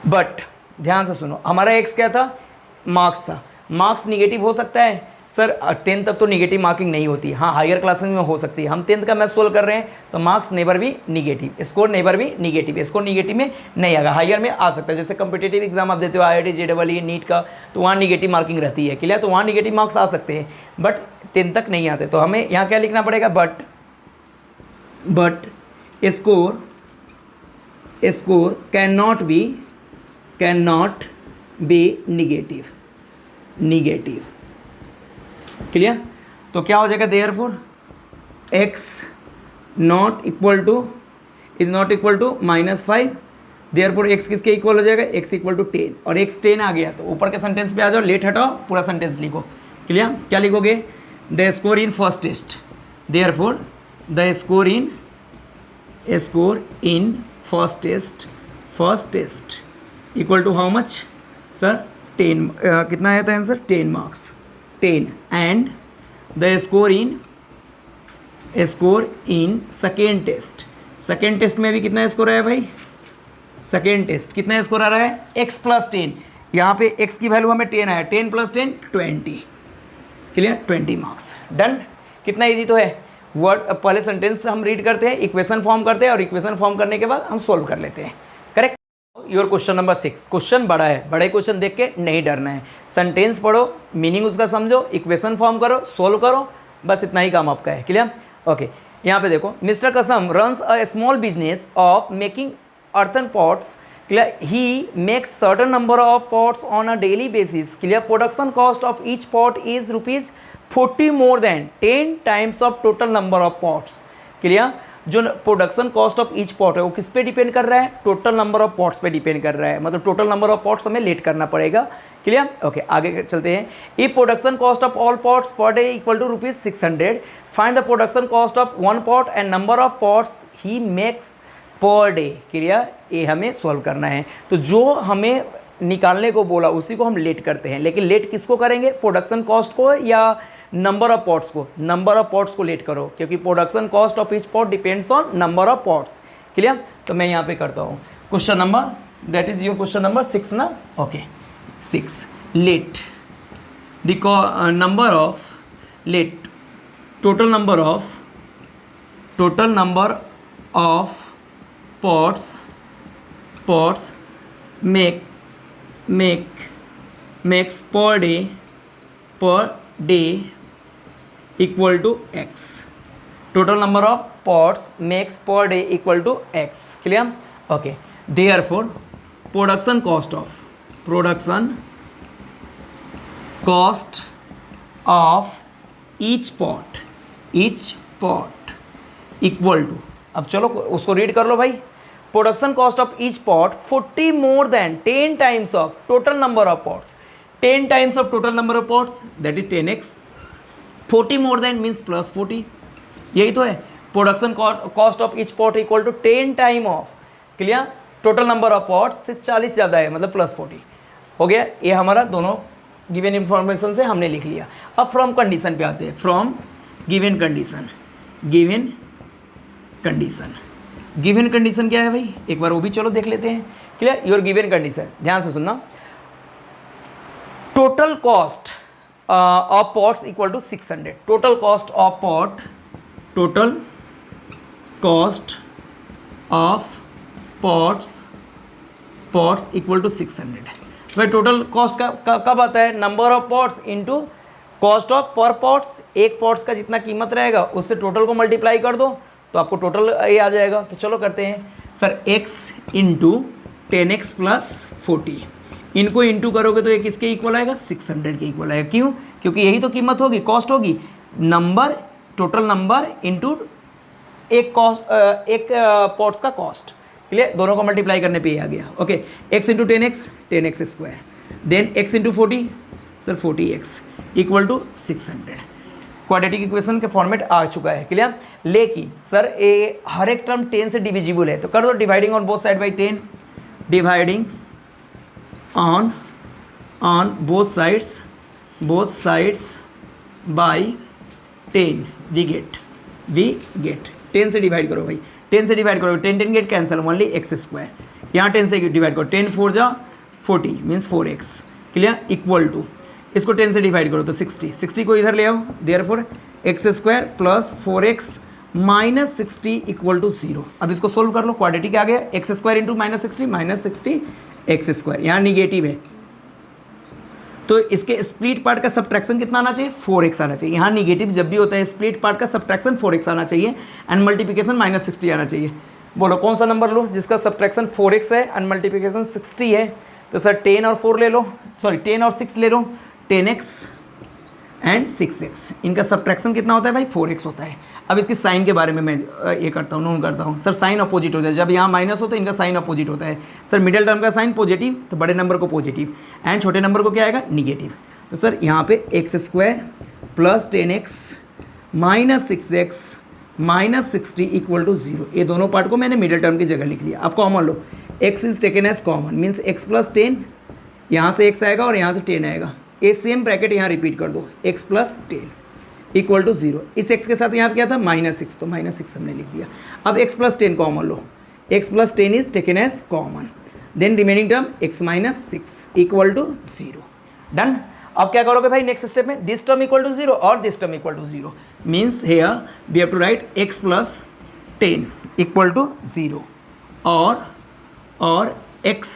बट ध्यान से सुनो, हमारा x क्या था, मार्क्स था। मार्क्स निगेटिव हो सकता है सर, 10 तक तो निगेटिव मार्किंग नहीं होती, हाँ हायर क्लासेस में हो सकती है। हम 10th का मैथ सोल्व कर रहे हैं तो मार्क्स नेवर भी निगेटिव, स्कोर नेवर भी निगेटिव, स्कोर निगेटिव में नहीं आएगा, हायर में आ सकता है। जैसे कम्पिटेटिव एग्जाम आप देते हो IIT JEE नीट का, तो वहाँ निगेटिव मार्किंग रहती है। क्लियर, तो वहाँ निगेटिव मार्क्स आ सकते हैं बट 10 तक नहीं आते। तो हमें यहाँ क्या लिखना पड़ेगा, but score can not be negative. Clear, तो क्या हो जाएगा, therefore x not equal to minus 5। Therefore x किसके इक्वल हो जाएगा, x इक्वल टू 10, और x 10 आ गया तो ऊपर के सेंटेंस पे आ जाओ, लेट हटाओ, पूरा सेंटेंस लिखो। क्लियर, क्या लिखोगे, the score in first test, therefore the score in first test equal to how much, sir 10, कितना आया था answer, 10 marks, 10 and the score in second test में भी कितना स्कोर आया भाई, सेकेंड टेस्ट कितना स्कोर आ रहा है, x प्लस 10, यहाँ पे x की वैल्यू हमें 10 आया, 10 प्लस 10 20। Clear, 20 marks. डन, कितना इजी तो है। वर्ड पहले सेंटेंस हम रीड करते हैं, इक्वेशन फॉर्म करते हैं और इक्वेशन फॉर्म करने के बाद हम सोल्व कर लेते हैं। Correct. Your question number 6, question बड़ा है, बड़े क्वेश्चन देख के नहीं डरना है। सेंटेंस पढ़ो, मीनिंग उसका समझो, इक्वेशन फॉर्म करो, सोल्व करो, बस इतना ही काम आपका है। Clear, okay. यहाँ पे देखो, मिस्टर कसम runs a small business of making earthen pots. Clear, he makes certain number of pots on a daily basis. Clear, production cost of each pot is rupees 40 more than 10 times of total number of pots. Clear, जो production cost of each pot है वो किस पे depend कर रहा है, total number of pots पे depend कर रहा है, मतलब टोटल नंबर ऑफ पॉट्स हमें लेट करना पड़ेगा। क्लियर, ओके, आगे चलते हैं। ई production cost of all pots per day equal to ₹600, find the production cost of one pot and number of pots he makes per day. Clear, ये हमें solve करना है। तो जो हमें निकालने को बोला उसी को हम लेट करते हैं, लेकिन लेट किसको करेंगे, प्रोडक्शन कॉस्ट को या नंबर ऑफ पॉट्स को, नंबर ऑफ पॉट्स को लेट करो, क्योंकि production cost of each pot depends on number of pots. Clear, तो मैं यहाँ पे करता हूँ question number, that is your question number 6 ना, okay 6। Late the number of, let total number of pots makes per day equal to x. Total number of pots makes per day equal to x. Clear? Okay. Therefore, production cost of each pot equal to, अब चलो उसको read कर लो भाई। Production cost of each pot 40 more than 10 times of total number of pots, 10 times of total number of pots that is 10x, 40 more than means plus 40, यही तो है। Production cost of each pot equal to 10 time of, clear, total number of pots से 40 ज़्यादा है, मतलब plus 40 हो गया। ये हमारा दोनों गिवन इंफॉर्मेशन से हमने लिख लिया। अब फ्रॉम कंडीशन पे आते हैं, फ्रॉम गिवन कंडीशन क्या है भाई, एक बार वो भी चलो देख लेते हैं। क्लियर, योर गिवन कंडीशन, ध्यान से सुनना। Total cost of pots equal to 600. Total cost of pot, total cost of pots equal to 600. भाई टोटल कॉस्ट का कब आता है? Number of pots into cost of per pots. एक पॉट्स का जितना कीमत रहेगा उससे टोटल को मल्टीप्लाई कर दो तो आपको टोटल ये आ जाएगा. तो चलो करते हैं sir. x into 10x plus 40, इनको इंटू करोगे तो ये किसके इक्वल आएगा? 600 के इक्वल आएगा. क्यों? क्योंकि यही तो कीमत होगी, कॉस्ट होगी. नंबर, टोटल नंबर इंटू एक कॉस्ट, एक पॉट्स का कॉस्ट. क्लियर? दोनों को मल्टीप्लाई करने पे ही आ गया. Okay, x into 10x square, then x into 40 sir 40x equal to 600. Quadratic equation के फॉर्मेट आ चुका है. क्लियर? लेकिन सर ये हर एक टर्म 10 से डिविजिबल है, तो कर दो dividing on both side by 10. Dividing on both sides by 10 we get 10 से डिवाइड करो भाई. 10 से डिवाइड करो, 10 get cancel, only x square. यहाँ 10 से डिवाइड करो, 10 4 जा 40 means 4x. Clear? Equal to, इसको 10 से डिवाइड करो तो 60 को इधर ले आओ. Therefore x square plus 4x minus 60 equal to 0. अब इसको सोल्व कर लो. क्वाड्रेटिक आ गया, x square into minus 60 x square. यहाँ निगेटिव है तो इसके स्प्लिट पार्ट का सब्ट्रैक्शन कितना आना चाहिए? 4x आना चाहिए. यहाँ निगेटिव जब भी होता है स्प्लिट पार्ट का सब्ट्रैक्शन 4x आना चाहिए एंड मल्टीप्लिकेशन माइनस 60 आना चाहिए. बोलो कौन सा नंबर लो जिसका सब्ट्रैक्शन 4x है एंड मल्टीप्लिकेशन 60 है? तो सर 10 और 4 ले लो, सॉरी 10 और 6 ले लो. 10x एंड 6x, इनका सब्ट्रैक्शन कितना होता है भाई? 4x होता है. अब इसकी साइन के बारे में मैं ये करता हूँ, नोन करता हूँ. सर साइन अपोजिट होता है, जब यहाँ माइनस हो तो इनका साइन अपोजिट होता है. सर मिडिल टर्म का साइन पॉजिटिव तो बड़े नंबर को पॉजिटिव एंड छोटे नंबर को क्या आएगा? निगेटिव. तो सर यहाँ पे x square plus 10x minus 6x minus 60 equal to 0. ये दोनों पार्ट को मैंने मिडिल टर्म की जगह लिख लिया. अब कॉमन लो, x is taken as common means x plus 10, यहाँ से x आएगा और यहाँ से 10 आएगा. ये सेम ब्रैकेट यहाँ रिपीट कर दो, x प्लस 10 इक्वल टू 0. इस x के साथ यहाँ क्या था? -6, तो -6 हमने लिख दिया. अब x प्लस 10 कॉमन लो, x plus 10 is taken as common, then remaining term x minus 6 equal to 0. Done. अब क्या करोगे भाई नेक्स्ट स्टेप में? दिस टर्म इक्वल टू 0 और this term equal to 0 means here we have to write x plus 10 equal to 0 और x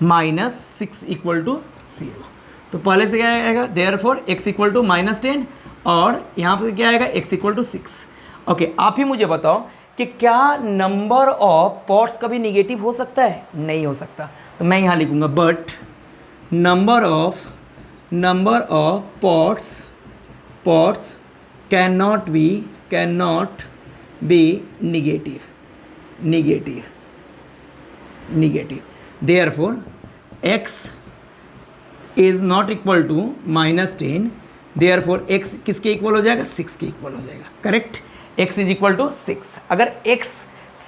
minus 6 equal to 0. तो पहले से क्या आएगा? देयरफॉर x इक्वल टू -10 और यहाँ पर क्या आएगा? x equal to 6. ओके, आप ही मुझे बताओ कि क्या नंबर ऑफ पॉट्स कभी निगेटिव हो सकता है? नहीं हो सकता. तो मैं यहाँ लिखूँगा but number of pots can not be negative. Therefore x is not equal to -10, therefore x किसके इक्वल हो जाएगा? 6 के इक्वल हो जाएगा. Correct? x is equal to 6. अगर x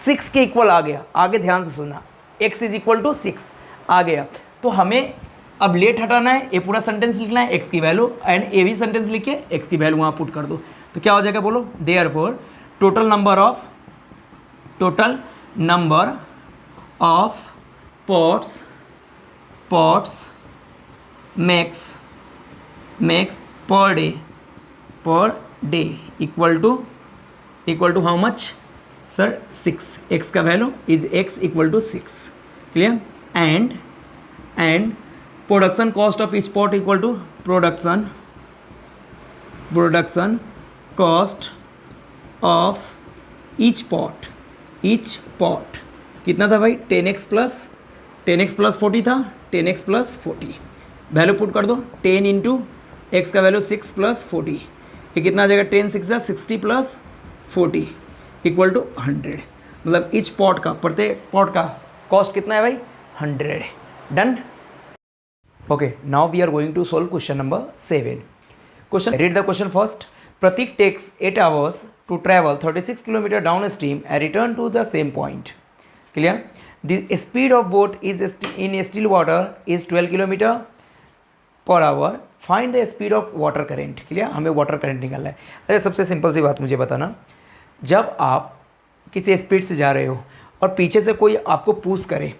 6 के इक्वल आ गया, आगे ध्यान से सुनना, x इज इक्वल टू 6 आ गया तो हमें अब लेट हटाना है, ये पूरा सेंटेंस लिखना है x की वैल्यू एंड ये भी सेंटेंस लिख के x की वैल्यू वहाँ पुट कर दो. तो क्या हो जाएगा बोलो? Therefore total number of pots makes per day equal to how much? Sir 6. x का value is x equal to 6. clear? and production cost of each pot equal to production cost of each pot कितना था भाई? 10x plus 40 था, 10x plus 40. Value put कर दो. 10 into x का value 6 plus 40, ये कितना आ जाएगा? 10 6 60 प्लस 40 इक्वल टू 100. मतलब इच पॉट का, प्रत्येक पॉट का कॉस्ट कितना है भाई? 100. Done. Okay, now we are going to solve question number 7. Question, read the question first. Pratik takes 8 hours to travel 36 km downstream and return to the same point. Clear? The speed of boat is in still water is 12 km per hour. Find the speed of water current. Clear? हमें water current निकालना है. अरे सबसे simple सी बात मुझे बताना, जब आप किसी स्पीड से जा रहे हो और पीछे से कोई आपको पुश करे,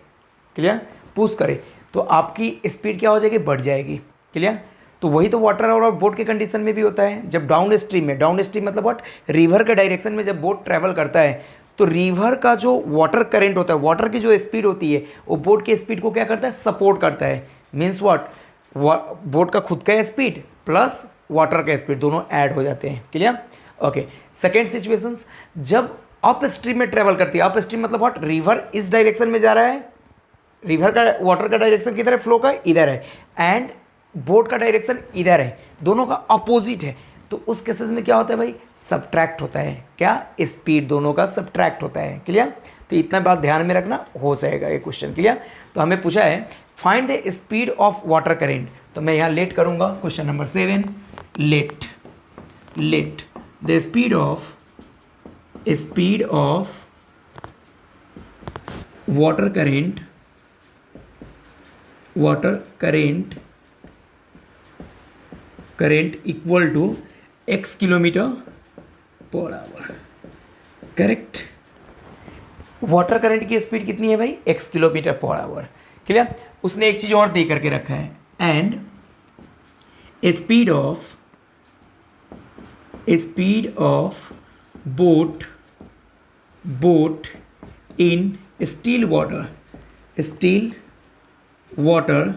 क्लियर, पुश करे तो आपकी स्पीड क्या हो जाएगी? बढ़ जाएगी. क्लियर? तो वही तो वाटर और बोट के कंडीशन में भी होता है। जब डाउन स्ट्रीम में, डाउन स्ट्रीम मतलब व्हाट, रिवर के डायरेक्शन में जब बोट ट्रैवल करता है तो रिवर का जो वाटर करंट होता है, वाटर की जो स्पीड होती है वो बोट की स्पीड को क्या करता है, सपोर्ट करता है। मीन्स व्हाट, बोट का खुद का स्पीड प्लस वाटर का स्पीड दोनों ऐड हो जाते हैं। क्लियर? ओके। सेकेंड सिचुएशंस, जब अप स्ट्रीम में ट्रेवल करती है, अप स्ट्रीम मतलब व्हाट, रिवर इस डायरेक्शन में जा रहा है, रिवर का वाटर का डायरेक्शन किधर है, फ्लो का इधर है, एंड बोट का डायरेक्शन इधर है, दोनों का अपोजिट है। तो उस केसेस में क्या होता है भाई, सब्ट्रैक्ट होता है। क्या? स्पीड दोनों का सब्ट्रैक्ट होता है। क्लियर? तो इतना बात ध्यान में रखना, हो जाएगा ये क्वेश्चन। क्लियर? तो हमें पूछा है find the speed of water current, तो मैं यहाँ लेट करूँगा। Question number 7, let the speed of water current equal to x kilometre per hour. Correct? Water current की स्पीड कितनी है भाई, x kilometre per hour. Clear? उसने एक चीज और दे करके रखा है, and speed of boat in still water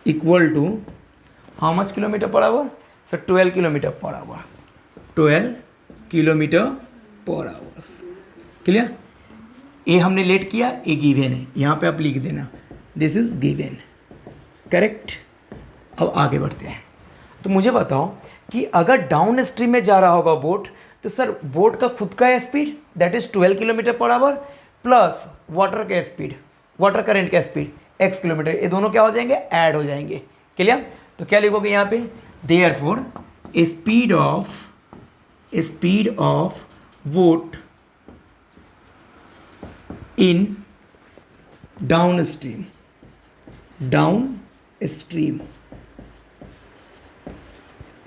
equal to how much kilometre per hour sir, 12 kilometre per our, 12 kilometre per hour. Clear? ये हमने लेट किया, ये गिवन है, यहाँ पे आप लिख देना दिस इज गिवन। करेक्ट? अब आगे बढ़ते हैं। तो मुझे बताओ कि अगर डाउन स्ट्रीम में जा रहा होगा बोट, तो सर बोट का खुद का speed that is 12 kilometre per our plus water का स्पीड, वाटर करंट का स्पीड x किलोमीटर, ये दोनों क्या हो जाएंगे, ऐड हो जाएंगे। क्लियर? तो क्या लिखोगे यहाँ पे, therefore speed of boat in down stream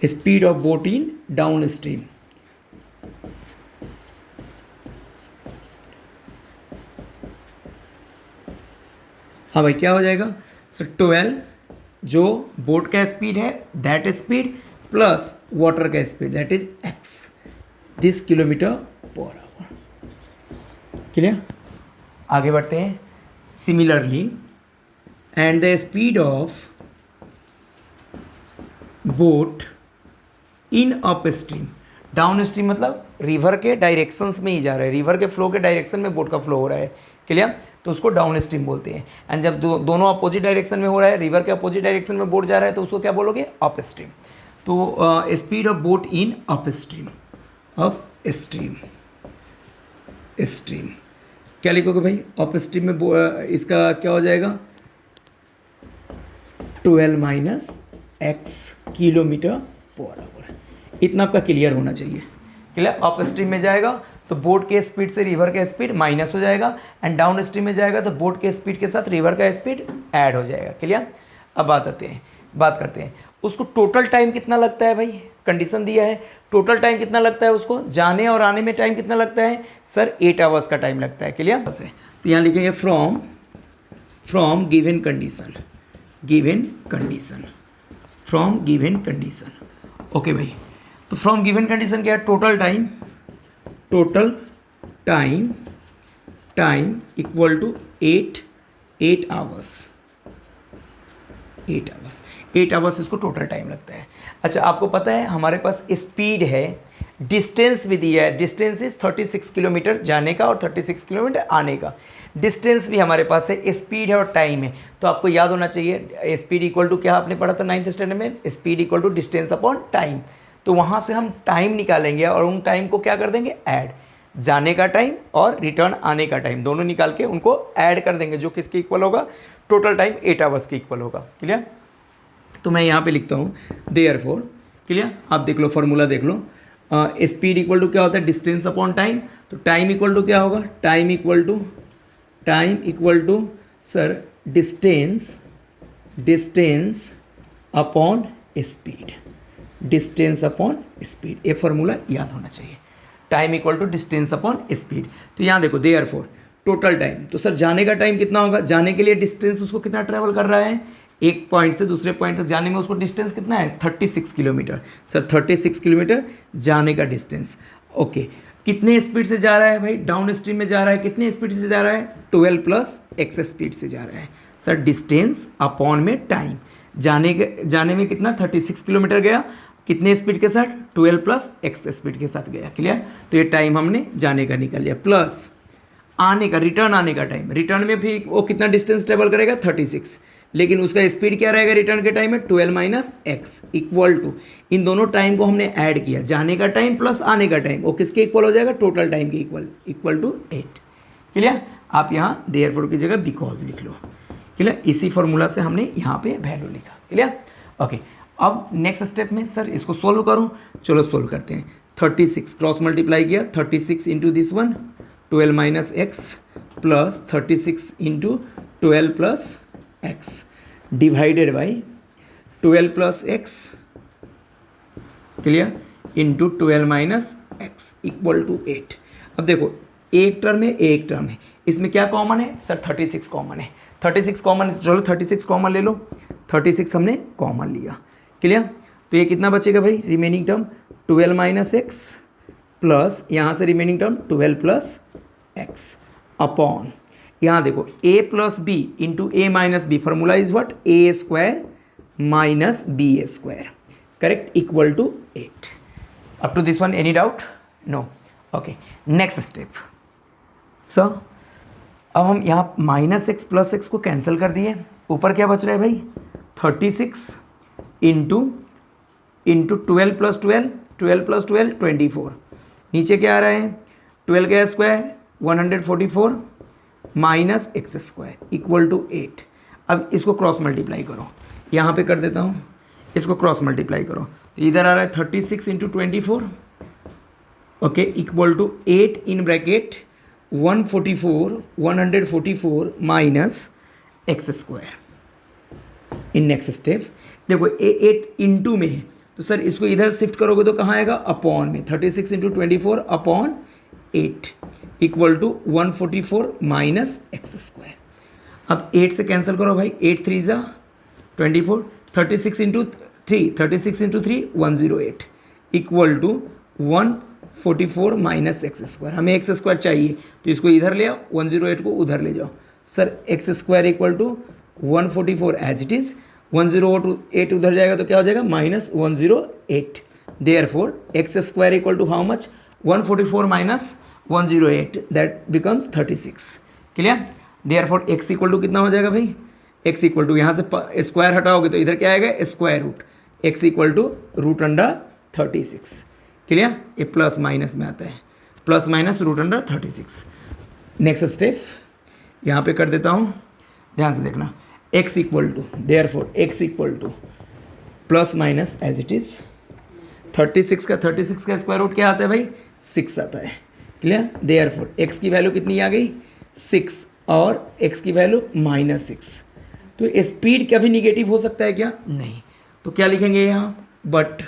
speed of boat in down stream. हाँ भाई, क्या हो जाएगा सर, 12 जो बोट का स्पीड है दैट स्पीड प्लस वाटर का speed that is x, this kilometre per hour. Clear? आगे बढ़ते हैं। Similarly, and the speed of boat in up stream, down stream मतलब रिवर के डायरेक्शंस में ही जा रहा है, रिवर के फ्लो के डायरेक्शन में बोट का फ्लो हो रहा है। क्लियर? तो उसको डाउन स्ट्रीम बोलते हैं। एंड जब दोनों अपोजिट डायरेक्शन में हो रहा है, रिवर के अपोजिट डायरेक्शन में बोट जा रहा है, तो उसको क्या बोलोगे, अप स्ट्रीम। तो speed of boat in up stream, stream क्या लिखोगे भाई, अप स्ट्रीम में इसका क्या हो जाएगा, 12 minus x kilometre per our. इतना आपका क्लियर होना चाहिए। क्लियर? अप स्ट्रीम में जाएगा तो बोट के स्पीड से रिवर का स्पीड माइनस हो जाएगा, एंड डाउन स्ट्रीम में जाएगा तो बोट के स्पीड के साथ रिवर का स्पीड ऐड हो जाएगा। क्लियर? अब बात करते हैं उसको टोटल टाइम कितना लगता है भाई, कंडीशन दिया है, टोटल टाइम कितना लगता है उसको, जाने और आने में टाइम कितना लगता है सर, 8 आवर्स का टाइम लगता है। क्लियर? तो यहाँ लिखेंगे फ्रॉम गिवन कंडीशन। ओके भाई, तो फ्रॉम गिवन कंडीशन क्या है, total time equal to 8 hours. 8 hours इसको टोटल टाइम लगता है। अच्छा, आपको पता है हमारे पास स्पीड है, डिस्टेंस भी दिया है, डिस्टेंस इज 36 किलोमीटर जाने का और 36 किलोमीटर आने का, डिस्टेंस भी हमारे पास है, स्पीड है और टाइम है। तो आपको याद होना चाहिए स्पीड इक्वल टू क्या आपने पढ़ा था 9th स्टैंडर्ड में, speed equal to distance upon time. तो वहाँ से हम टाइम निकालेंगे और उन टाइम को क्या कर देंगे, ऐड, जाने का टाइम और रिटर्न आने का टाइम दोनों निकाल के उनको ऐड कर देंगे, जो किसके इक्वल होगा, टोटल टाइम 8 आवर्स के इक्वल होगा। क्लियर? तो मैं यहाँ पे लिखता हूँ देयरफॉर। क्लियर? आप देख लो, फॉर्मूला देख लो, स्पीड इक्वल टू क्या होता है, डिस्टेंस अपॉन टाइम। तो टाइम इक्वल टू क्या होगा, time equal to sir distance upon speed, ये फॉर्मूला याद होना चाहिए, time equal to distance upon speed. तो यहाँ देखो देयरफॉर टोटल टाइम, तो सर जाने का टाइम कितना होगा, जाने के लिए डिस्टेंस उसको कितना ट्रैवल कर रहा है, एक पॉइंट से दूसरे पॉइंट तक जाने में उसको डिस्टेंस कितना है 36 किलोमीटर। सर 36 किलोमीटर जाने का डिस्टेंस। ओके, कितने स्पीड से जा रहा है भाई, डाउन स्ट्रीम में जा रहा है, कितने स्पीड से जा रहा है 12 प्लस एक्स स्पीड से जा रहा है। सर डिस्टेंस अपॉन में टाइम, जाने में कितना 36 किलोमीटर गया, कितने स्पीड के साथ 12 प्लस एक्स स्पीड के साथ गया। क्लियर, तो ये टाइम हमने जाने का निकाल लिया, प्लस आने का, रिटर्न आने का टाइम, रिटर्न में भी वो कितना डिस्टेंस ट्रेवल करेगा 36, लेकिन उसका स्पीड क्या रहेगा रिटर्न के टाइम में 12 माइनस एक्स इक्वल टू, इन दोनों टाइम को हमने ऐड किया, जाने का टाइम प्लस आने का टाइम, वो किसके इक्वल हो जाएगा टोटल टाइम के इक्वल टू 8। क्लियर, आप यहाँ देयरफॉर की जगह बिकॉज लिख लो। क्लियर, इसी फॉर्मूला से हमने यहाँ पे वैल्यू लिखा। Clear, okay. अब नेक्स्ट स्टेप में सर इसको सोल्व करूँ, चलो सोल्व करते हैं। 36 क्रॉस मल्टीप्लाई किया, 36 into this one 12 minus x plus 36 into 12 plus x divided by 12 plus x, clear, into 12 minus x equal to 8। अब देखो एक टर्म है एक टर्म है, इसमें क्या कॉमन है सर 36 कॉमन है, 36 कॉमन है, चलो 36 कॉमन ले लो, 36 हमने कॉमन लिया। क्लियर, तो ये कितना बचेगा भाई remaining term 12 minus x plus यहाँ से remaining term 12 plus x upon, यहाँ देखो a plus b into a minus b, formula is what a square minus b a square, correct, equal to 8। Up to this one any doubt? No. Okay, next step sir, अब हम यहाँ minus x plus x को cancel कर दिए, ऊपर क्या बच रहा है भाई 36 इंटू 12 प्लस 12, 12 प्लस 12 24, नीचे क्या आ रहा है 12 का square 144 minus x square equal to 8। अब इसको क्रॉस मल्टीप्लाई करो, यहाँ पे कर देता हूँ, इसको क्रॉस मल्टीप्लाई करो, तो इधर आ रहा है 36 into 24, okay, equal to 8 in bracket 144 minus x square. In next step देखो ए 8 इंटू में है, तो सर इसको इधर शिफ्ट करोगे तो कहाँ आएगा अपॉन में, 36 into 24 upon 8 equal to 144 minus x square. अब 8 से कैंसिल करो भाई, 8 3 जा 24, 36 into 3 108 equal to 144 minus x square. हमें एक्स स्क्वायर चाहिए तो इसको इधर ले आओ, 108 को उधर ले जाओ, sir x square equal to 144 as it is, 108 उधर जाएगा तो क्या हो जाएगा minus 108। Therefore x square equal to how much 144 minus 108 that becomes 36। Clear, therefore x equal to कितना हो जाएगा भाई, एक्स इक्वल टू यहाँ से स्क्वायर हटाओगे तो इधर क्या आएगा square root, x equal to root under 36। Clear, ये प्लस माइनस में आता है, plus minus root under 36। Next step यहाँ पे कर देता हूँ, ध्यान से देखना, x equal to therefore x equal to plus minus as it is 36 का स्क्वायर रूट क्या आता है भाई 6 आता है। क्लियर, देयरफॉर x की वैल्यू कितनी आ गई 6 और x की वैल्यू -6। तो स्पीड कभी निगेटिव हो सकता है क्या, नहीं, तो क्या लिखेंगे यहाँ but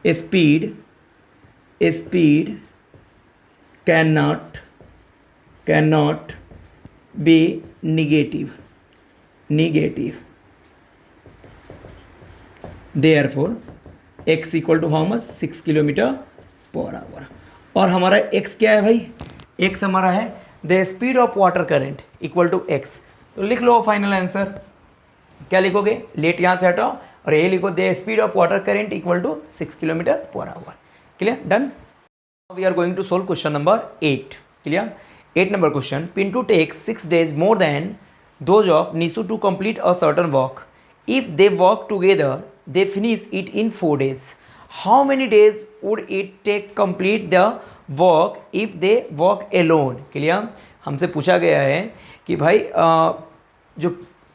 speed can not be negative, therefore x equal to how much 6 kilometre per hour. और हमारा x क्या है भाई, x हमारा है the speed of water current equal to x। तो लिख लो फाइनल आंसर, क्या लिखोगे, लेट यहाँ से हटाओ और ये लिखो the speed of water current equal to 6 kilometre per hour. Clear, done. We are going to solve question number 8। Clear, 8 number question, Pintu takes 6 days more than those of Nisu to complete a certain work. If they work together, they finish it in 4 days. How many days would it take complete the work if they work alone? Clear, हमसे पूछा गया है कि भाई जो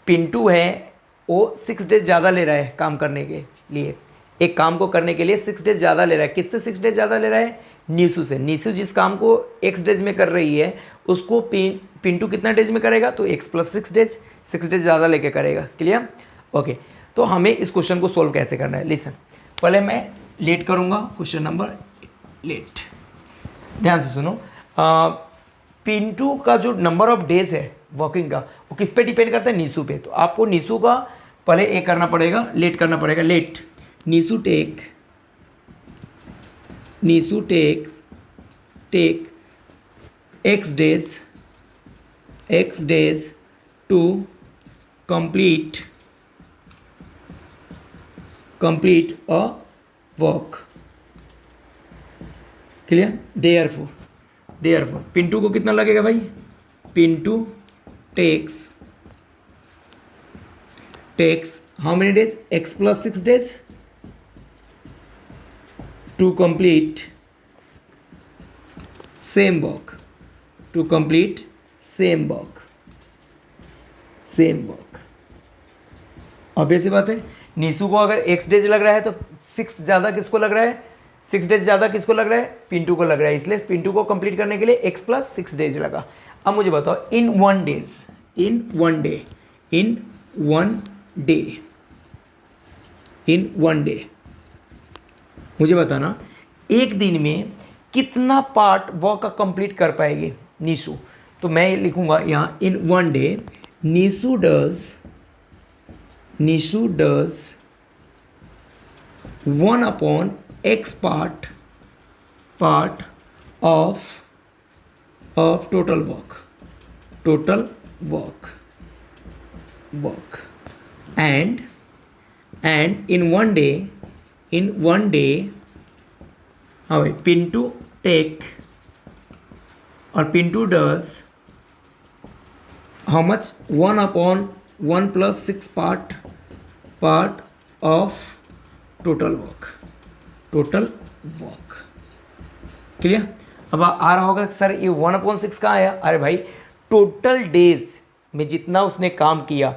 पिंटू है वो 6 days ज़्यादा ले रहा है काम करने के लिए, एक काम को करने के लिए 6 डेज ज़्यादा ले रहा है। किससे 6 डेज ज़्यादा ले रहा है, नीसू से। नीसू जिस काम को x डेज में कर रही है उसको पिंटू कितना डेज में करेगा, तो x प्लस 6 डेज, 6 डेज ज़्यादा लेके करेगा। Clear, okay. तो हमें इस क्वेश्चन को सोल्व कैसे करना है, लिसन, पहले मैं लेट करूँगा क्वेश्चन नंबर लेट, ध्यान से सुनो। पिंटू का जो नंबर ऑफ डेज है वर्किंग का वो किस पे डिपेंड करता है, नीसू पे। तो आपको नीसू का पहले एक करना पड़ेगा, लेट करना पड़ेगा। Let Neesu take x days to complete a work। Clear. Therefore Pintu को कितना लगेगा भाई? Pintu takes how many days? x + 6 days to complete same work। Obvious सी बात है, नीसू को अगर x डेज लग रहा है तो 6 ज़्यादा किसको लग रहा है? 6 डेज ज़्यादा किसको लग रहा है? पिंटू को लग रहा है, इसलिए पिंटू को कंप्लीट करने के लिए x + 6 डेज लगा। अब मुझे बताओ इन वन डे मुझे बताना एक दिन में कितना पार्ट वर्क का कंप्लीट कर पाएगी नीसू। तो मैं लिखूंगा यहाँ in one day Neesu does 1/x part of total work and in one day how Pintu take or Pintu does how much? 1/1 + 6 part of total work। Clear. अब आ रहा होगा सर ये 1/6 कहाँ आया? अरे भाई टोटल डेज में जितना उसने काम किया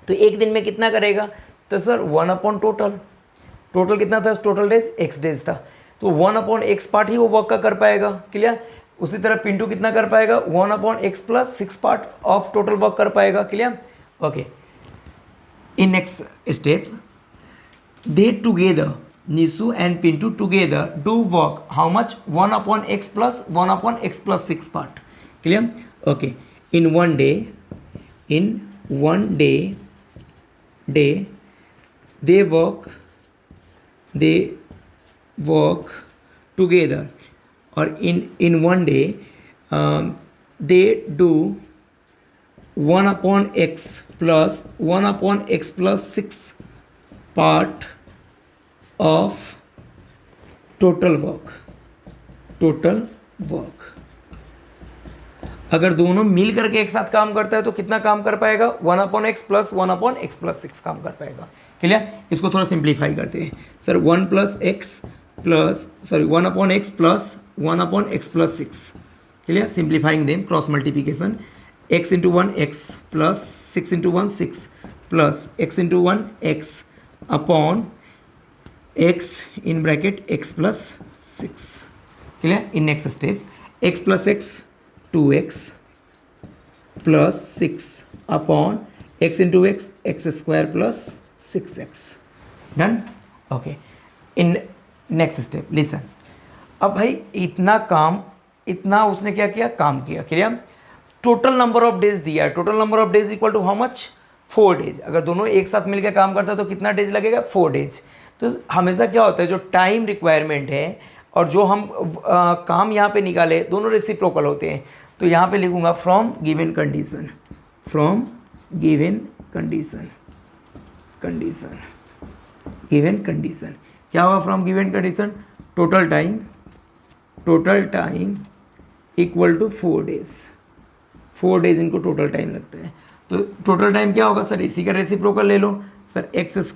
तो एक दिन में कितना करेगा? तो सर 1/टोटल कितना था? टोटल डेज x डेज था, तो 1/x पार्ट ही वो वर्क का कर पाएगा। क्लियर। उसी तरह पिंटू कितना कर पाएगा? 1/x + 6 part of total work कर पाएगा। Clear. Okay, in next step they together Neesu and Pintu together do work how much? 1/x + 1/x + 6 part. Clear. Okay, in one day they work together or in one day they do 1/x + 1/x + 6 part of total work। अगर दोनों मिल करके एक साथ काम करता है तो कितना काम कर पाएगा? 1/x + 1/x + 6 काम कर पाएगा। क्लियर। इसको थोड़ा सिंप्लीफाई करते हैं sir. 1/x + 1/x + 6। Clear. Simplifying them cross multiplication x × 1 x + 6 × 1 6 + x × 1 x upon x in bracket x + 6। Clear. In next step x + x 2x + 6 अपॉन x × x x² + 6x। Done. Okay, in next step listen. अब भाई इतना उसने क्या किया? काम किया। Clear. Total number of days दिया है, total number of days equal to how much? 4 days. अगर दोनों एक साथ मिलकर काम करता है तो कितना डेज लगेगा? 4 डेज। तो हमेशा क्या होता है, जो टाइम रिक्वायरमेंट है और जो हम काम यहाँ पे निकाले दोनों रेसिप्रोकल होते हैं। तो यहाँ पे लिखूंगा फ्रॉम गिवन कंडीशन क्या होगा? From given condition total time equal to 4 days. 4 days इनको टोटल टाइम लगता है। तो टोटल टाइम क्या होगा सर? इसी का रेसिप्रोकल ले लो sir. x² +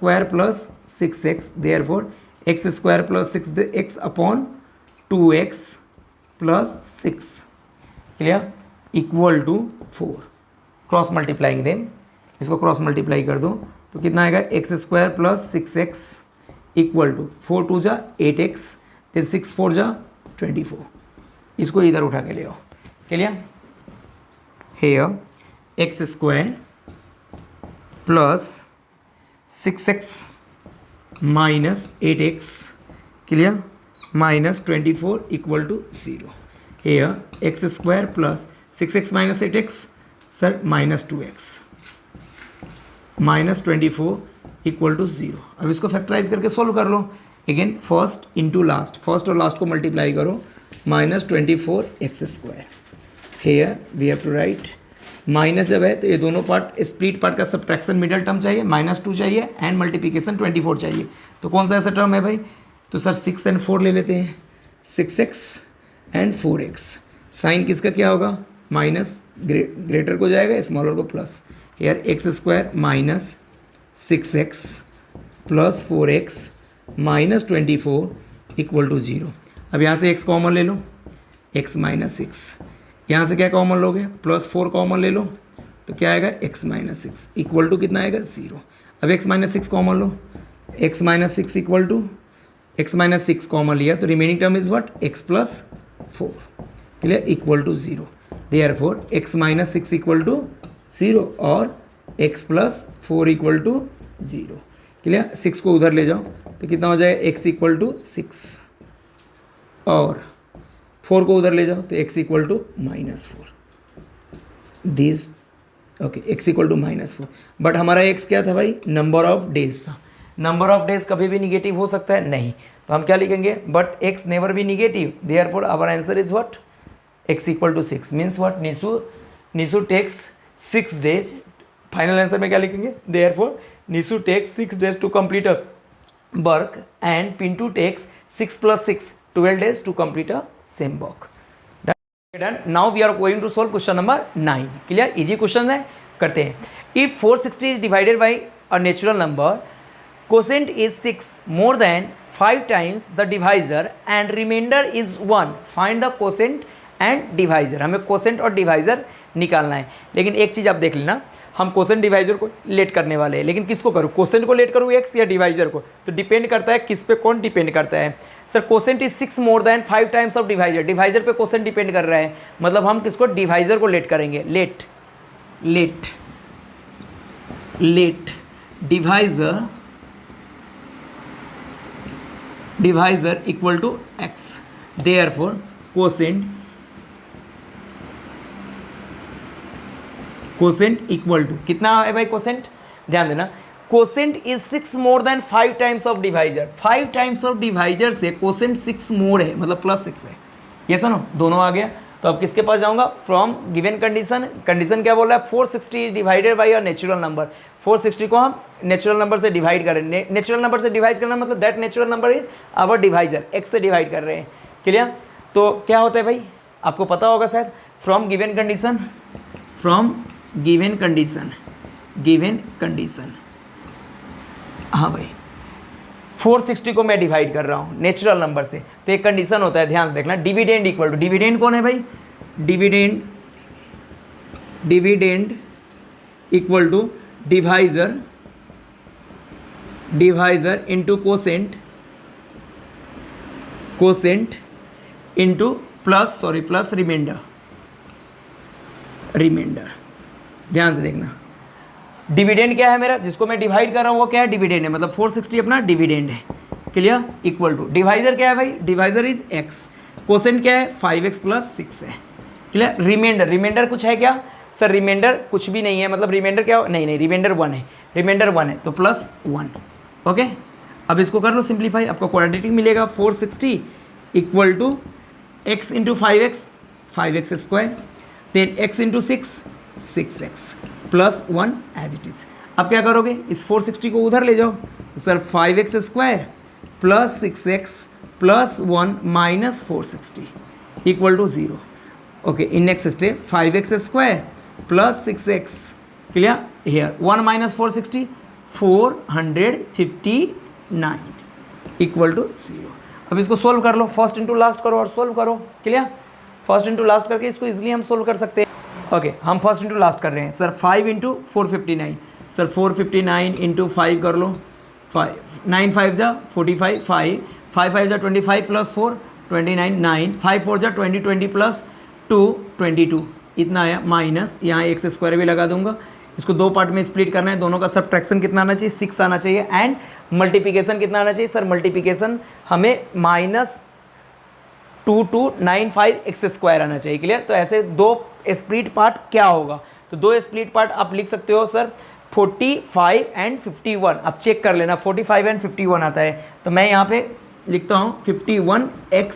6x therefore x² + 6x upon 2x + 6। Clear. Equal to 4। Cross multiplying them, इसको क्रॉस मल्टीप्लाई कर दो तो कितना आएगा? x² + 6x इक्वल टू 4 2 जा 8x, फिर 6 4 जा 24। इसको इधर उठा के ले आओ। Clear. Here x² + 6x minus 8x, clear, minus 24 equal to 0. Here x² plus 6x minus 8x, sir, minus 2x. -24 equal to 0। अब इसको फैक्टराइज करके सोल्व कर लो। Again first into last, first और लास्ट को मल्टीप्लाई करो, -24x²। Here we have to write minus जब है तो ये दोनों पार्ट स्प्लिट पार्ट का सब्ट्रैक्शन मिडल टर्म चाहिए, -2 चाहिए एंड मल्टीप्लिकेशन 24 चाहिए। तो कौन सा ऐसा टर्म है भाई? तो सर 6 एंड 4 ले लेते हैं, 6x एंड 4x। साइन किसका क्या होगा? माइनस ग्रेटर को जाएगा, स्मॉलर को plus. Here x² minus 6x plus 4x minus 24 equal to 0। अब यहाँ से x कॉमन ले लो, x माइनस 6। यहाँ से क्या कॉमन लोगे? +4 कॉमन ले लो, तो क्या आएगा? x माइनस 6 इक्वल टू कितना आएगा? 0। अब x माइनस 6 कॉमन लो, x minus 6 equal to, x minus 6 common लिया तो remaining term is what? x plus 4। Clear? Equal to 0। Therefore x minus 6 equal to 0 और x plus 4 equal to 0। Clear? 6 को उधर ले जाओ तो कितना हो जाएगा? x इक्वल टू 6 और 4 को उधर ले जाओ तो x equal to -4। This okay, x equal to -4। But हमारा x क्या था भाई? नंबर ऑफ डेज था। नंबर ऑफ डेज कभी भी निगेटिव हो सकता है? नहीं। तो हम क्या लिखेंगे? But x never be negative, therefore our answer is what? x equal to 6 means what? Nishu takes 6 days. Final answer में क्या लिखेंगे? Therefore Nishu takes 6 days to complete a work and Pintu takes 6 + 6 12 days to complete a same work. Done. Now we are going to solve question number 9. Clear? Easy question है, करते हैं। If 460 is divided by a natural number, quotient is 6 more than 5 times the divisor and remainder is 1. Find the quotient and divisor. हमें quotient और divisor निकालना है। लेकिन एक चीज़ आप देख लेना, हम क्वेश्चन डिवाइजर को लेट करने वाले हैं, लेकिन किसको करूँ? क्वेश्चन को लेट करूँ x या डिवाइजर को? तो डिपेंड करता है किस पे कौन डिपेंड करता है। Sir question is 6 more than 5 times of divisor, divisor पे क्वेश्चन डिपेंड कर रहा है, मतलब हम किसको? डिवाइजर को लेट करेंगे। Let let let divisor divisor equal to x। Therefore quotient equal to कितना है भाई? क्वोशेंट ध्यान देना, quotient is 6 more than 5 times of divisor. 5 times of divisor से क्वोशेंट 6 मोर है, मतलब +6 है। ये सुनो, दोनों आ गया। तो अब किसके पास जाऊंगा? From given condition. कंडीशन क्या बोल रहा है? 460 divided by a natural number. 460 को हम नेचुरल नंबर से डिवाइड करें। नेचुरल नंबर से डिवाइड करना मतलब that natural number is our divisor, x से डिवाइड कर रहे हैं। क्लियर? तो क्या होता है भाई? आपको पता होगा शायद, from given condition, from given condition हाँ भाई 460 को मैं डिवाइड कर रहा हूँ नेचुरल नंबर से, तो एक कंडीशन होता है, ध्यान से देखना। डिविडेंड इक्वल टू, डिविडेंड कौन है भाई? Dividend equal to divisor into quotient into plus reminder. ध्यान से देखना, डिविडेंड क्या है मेरा, जिसको मैं डिवाइड कर रहा हूँ वो क्या है? डिविडेंड है, मतलब 460 अपना डिविडेंड है। क्लियर? इक्वल टू डिवाइजर क्या है भाई? डिवाइजर इज x, क्वोशेंट क्या है? 5x + 6 है। क्लियर? रिमाइंडर कुछ है क्या? सर रिमाइंडर कुछ भी नहीं है, मतलब रिमाइंडर क्या? नहीं, रिमाइंडर 1 है, रिमाइंडर 1 है तो +1। ओके, अब इसको कर लो सिंप्लीफाई, आपको क्वाड्रेटिक मिलेगा। 460 इक्वल टू x इंटू 5x² then x into 6x +1 as it is. अब क्या करोगे? इस 460 को उधर ले जाओ, sir 5x² + 6x +1 - 460 equal to 0। Okay, in next step 5x² + 6x, clear? Here 1 - 460 459 equal to 0। अब इसको सोल्व कर लो, फर्स्ट इंटू लास्ट करो और सोल्व करो। क्लियर? फर्स्ट इंटू लास्ट करके इसको इजीली हम सोल्व कर सकते हैं। ओके, हम फर्स्ट इंटू लास्ट कर रहे हैं। सर 5 × 459, सर 459 × 5 कर लो, 5 9 5 जा 45, 5 5 जा 25 + 4 29, 9 5 4 जा 20 20 + 2 22 इतना आया, माइनस यहाँ x² भी लगा दूंगा। इसको दो पार्ट में स्प्लिट करना है, दोनों का सब्ट्रैक्शन कितना आना चाहिए? 6 आना चाहिए एंड मल्टीप्लिकेशन कितना आना चाहिए? सर मल्टीप्लिकेशन हमें -2295x² आना चाहिए। क्लियर? तो ऐसे दो स्प्लिट पार्ट क्या होगा? तो दो स्प्लिट पार्ट आप लिख सकते हो सर 45 एंड 51। अब चेक कर लेना 45 एंड 51 आता है, तो मैं यहाँ पे लिखता हूँ 51x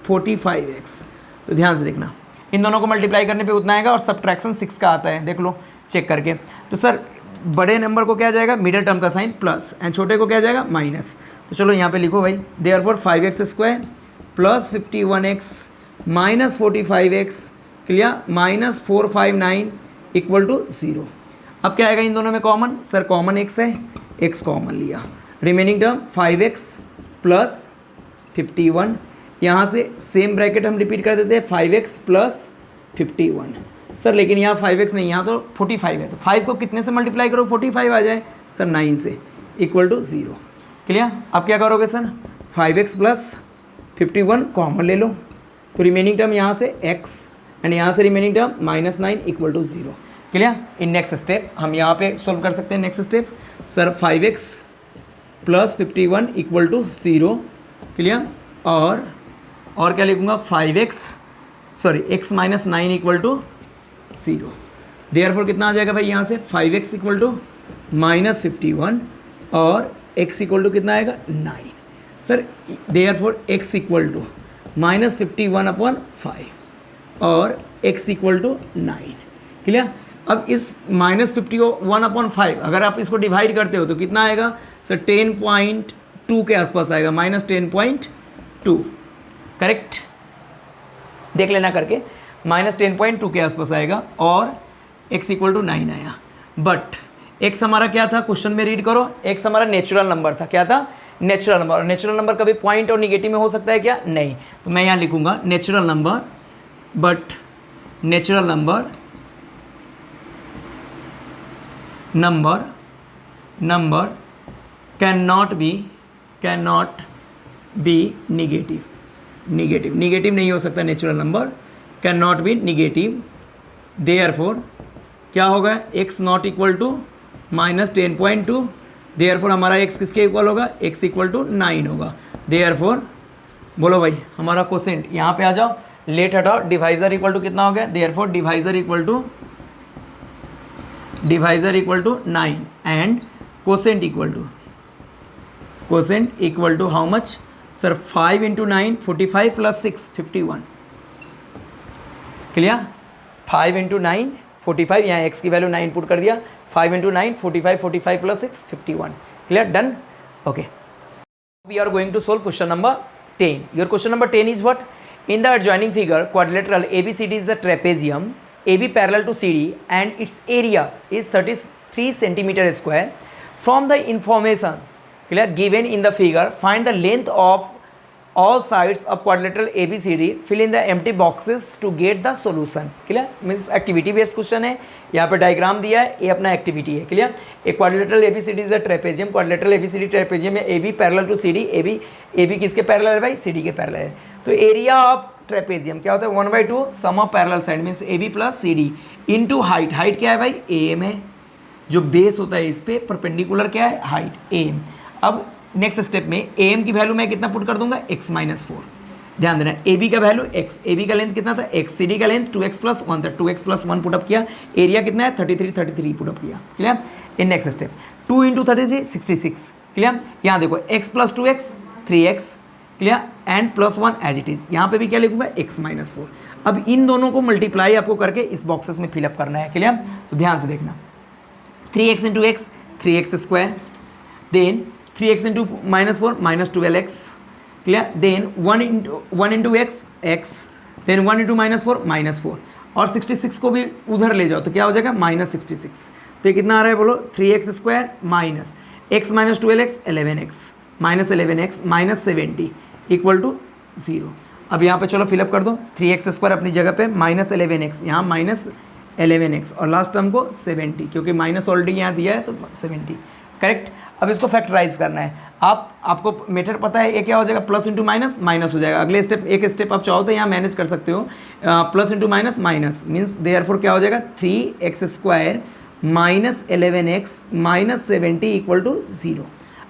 45x। तो ध्यान से देखना, इन दोनों को मल्टीप्लाई करने पे उतना आएगा और सब्ट्रैक्शन 6 का आता है, देख लो चेक करके। तो सर बड़े नंबर को क्या आ जाएगा, मिडिल टर्म का साइन प्लस, एंड छोटे को क्या आ जाएगा, माइनस। तो चलो यहाँ पे लिखो भाई, therefore 5x square plus 51x minus 45x clear minus 459 equal to 0। अब क्या आएगा इन दोनों में कॉमन, सर कॉमन x है, x कॉमन लिया, रिमेनिंग टर्म 5x प्लस 51, यहाँ से सेम ब्रैकेट हम रिपीट कर देते हैं 5x प्लस 51। सर लेकिन यहाँ 5x नहीं, यहाँ तो 45 है, तो 5 को कितने से मल्टीप्लाई करो 45 आ जाए, सर 9 से इक्वल टू 0। क्लियर। अब क्या करोगे सर, 5x प्लस 51 कॉमन ले लो, तो रिमेनिंग टर्म यहाँ से x एंड यहाँ से remaining term -9 equal to 0। Clear. In next step हम यहाँ पे सॉल्व कर सकते हैं। Next step sir 5x plus 51 equal to 0। Clear. और क्या लिखूँगा, 5x x minus 9 equal to 0। Therefore कितना आ जाएगा भाई यहाँ से, 5x इक्वल टू माइनस 51 और x इक्वल टू कितना आएगा 9। Sir therefore x equal to minus 51 upon 5 और x इक्वल टू 9। क्लियर। अब इस माइनस 51 अपॉन 5 अगर आप इसको डिवाइड करते हो तो कितना आएगा सर, 10.2 के आसपास आएगा, माइनस 10.2। करेक्ट, देख लेना करके, माइनस 10.2 के आसपास आएगा और x इक्वल टू 9 आया। बट x हमारा क्या था, क्वेश्चन में रीड करो, x हमारा नेचुरल नंबर था। क्या था, नेचुरल नंबर। और नेचुरल नंबर कभी पॉइंट और निगेटिव में हो सकता है क्या, नहीं। तो मैं यहाँ लिखूँगा natural number, but natural number can not be negative नहीं हो सकता, natural number can not be negative. Therefore क्या होगा, x not equal to minus 10.2। Therefore हमारा x किसके इक्वल होगा, x इक्वल टू 9 होगा। देयरफॉर बोलो भाई हमारा कोसेंट, यहाँ पे आ जाओ, लेट हटाओ, डिवाइजर इक्वल टू कितना हो गया, therefore divisor equal to 9 and quotient equal to how much sir, 5 into 9 45 plus 6 51। Clear. 5 into 9 45, यहाँ x की वैल्यू 9 पुट कर दिया, 5 into 9 45 plus 6 51। Clear, done. Okay, we are going to solve question number 10. Your question number 10 is what? In the adjoining figure, quadrilateral ABCD is a trapezium, AB parallel to CD and its area is 33 centimeter square. From the information clear given in the figure, find the length of all sides of quadrilateral ABCD, fill in the empty boxes to get the solution. Clear? Means activity based question है, यहाँ पे diagram दिया है, ये अपना activity है। Clear. एक quadrilateral ABCD is a trapezium, quadrilateral ABCD trapezium में AB parallel to CD, AB किसके पैरेलल है भाई, सीडी के पैरेलल है। तो एरिया ऑफ ट्रेपेजियम क्या होता है, 1/2 sum of parallel side means AB plus CD into height. Height क्या है भाई, एम है, जो बेस होता है इस पे परपेंडिकुलर क्या है, हाइट एम। अब नेक्स्ट स्टेप में एम की वैल्यू मैं कितना पुट कर दूंगा, x-4। ध्यान देना, ए बी का वैल्यू x, ए बी का लेंथ कितना था x, सी डी का लेंथ 2x+1 था, 2x+1 पुटअप किया, एरिया कितना है 33 पुटअप किया। Clear. In next step 2 × 33 66। Clear. यहाँ देखो x+2x 3x। Clear, and +1 as it is. यहाँ पे भी क्या लिखूंगा, x-4। अब इन दोनों को मल्टीप्लाई आपको करके इस बॉक्सेस में फिलअप करना है। क्लियर, तो ध्यान से देखना, 3x × x 3x², then 3x × -4 -12x। Clear, then 1 × x, then 1 × -4 -4, और 66 को भी उधर ले जाओ तो क्या हो जाएगा, -66। तो ये कितना आ रहा है बोलो, 3x² minus x - 12x 11x -11x -70 equal to 0। अब यहाँ पे चलो फिलअप कर दो, 3x² अपनी जगह पे -11x, यहाँ -11x और लास्ट टर्म को 70, क्योंकि माइनस ऑलरेडी यहाँ दिया है तो 70। करेक्ट। अब इसको फैक्टराइज करना है। आपको मेथड पता है, ये क्या हो जाएगा, प्लस इंटू माइनस माइनस हो जाएगा। अगले स्टेप, एक स्टेप आप चाहो तो यहाँ मैनेज कर सकते हो, plus into minus minus means therefore क्या हो जाएगा, 3x² -11x -70 इक्वल टू 0।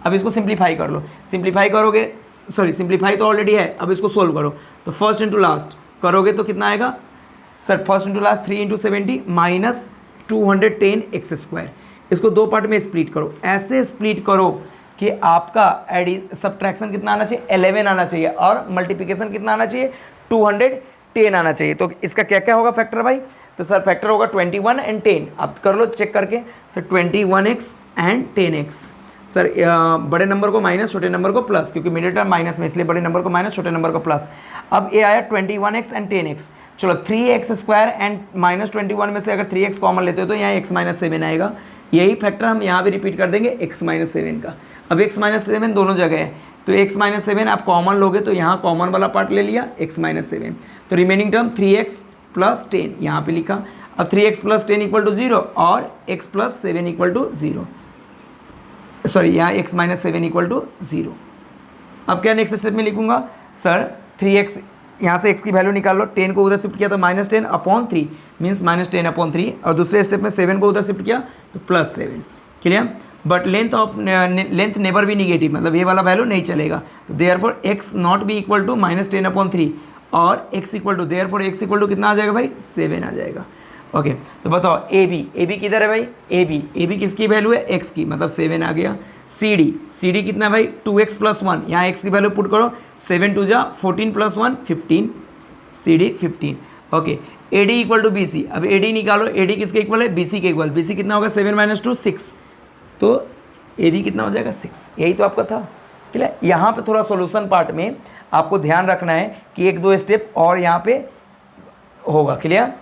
अब इसको सिंप्लीफाई कर लो, सिंप्लीफाई करोगे, सॉरी सिंप्लीफाई तो ऑलरेडी है, अब इसको सोल्व करो। तो फर्स्ट इंटू लास्ट करोगे तो कितना आएगा sir, first into last 3 × 70 -210x²। इसको दो पार्ट में स्प्लिट करो, ऐसे स्प्लिट करो कि आपका सब्ट्रैक्शन कितना आना चाहिए 11 आना चाहिए और मल्टीप्लिकेशन कितना आना चाहिए 210 आना चाहिए। तो इसका क्या क्या होगा फैक्टर भाई, तो सर फैक्टर होगा 21 एंड 10। आप कर लो चेक करके sir 21x and 10x। Sir बड़े नंबर को माइनस छोटे नंबर को प्लस, क्योंकि मिडिल टर्म माइनस में इसलिए बड़े नंबर को माइनस छोटे नंबर को प्लस। अब ये आया 21x एंड 10x। चलो 3x² एंड -21 में से अगर 3x कॉमन लेते हो तो यहाँ x-7 आएगा। यही फैक्टर हम यहाँ भी रिपीट कर देंगे x-7 का। अब x-7 दोनों जगह है, तो x-7 आप कॉमन लोगे तो यहाँ कॉमन वाला पार्ट ले लिया x-7, तो रिमेनिंग टर्म 3x + 10 यहाँ पे लिखा। अब 3x + 10 = 0 और x + 7 = 0, सॉरी यहाँ x-7 = 0। अब क्या नेक्स्ट स्टेप में लिखूंगा सर 3x, यहाँ से x की वैल्यू निकाल लो, 10 को उधर शिफ्ट किया तो -10/3 मीन्स -10/3, और दूसरे स्टेप में 7 को उधर शिफ्ट किया तो +7। Clear, but length never be negative, मतलब ये वाला वैल्यू नहीं चलेगा। तो therefore x not be equal to -10/3 और x equal to therefore x equal to कितना आ जाएगा भाई 7 आ जाएगा। ओके, तो बताओ ए बी किधर है भाई, ए बी किसकी वैल्यू है x की, मतलब 7 आ गया। सी डी कितना है भाई 2x + 1, यहाँ x की वैल्यू पुट करो, 7 2 जा 14 + 1 15, C D 15। Okay, A D equal to B C, अब ए डी निकालो, ए डी किसके इक्वल है बी सी के इक्वल, बी सी कितना होगा 7 - 2 6, तो ए बी कितना हो जाएगा 6, यही तो आपका था। क्लियर, यहाँ पे थोड़ा सॉल्यूशन पार्ट में आपको ध्यान रखना है कि 1-2 स्टेप और यहाँ पे होगा। क्लियर,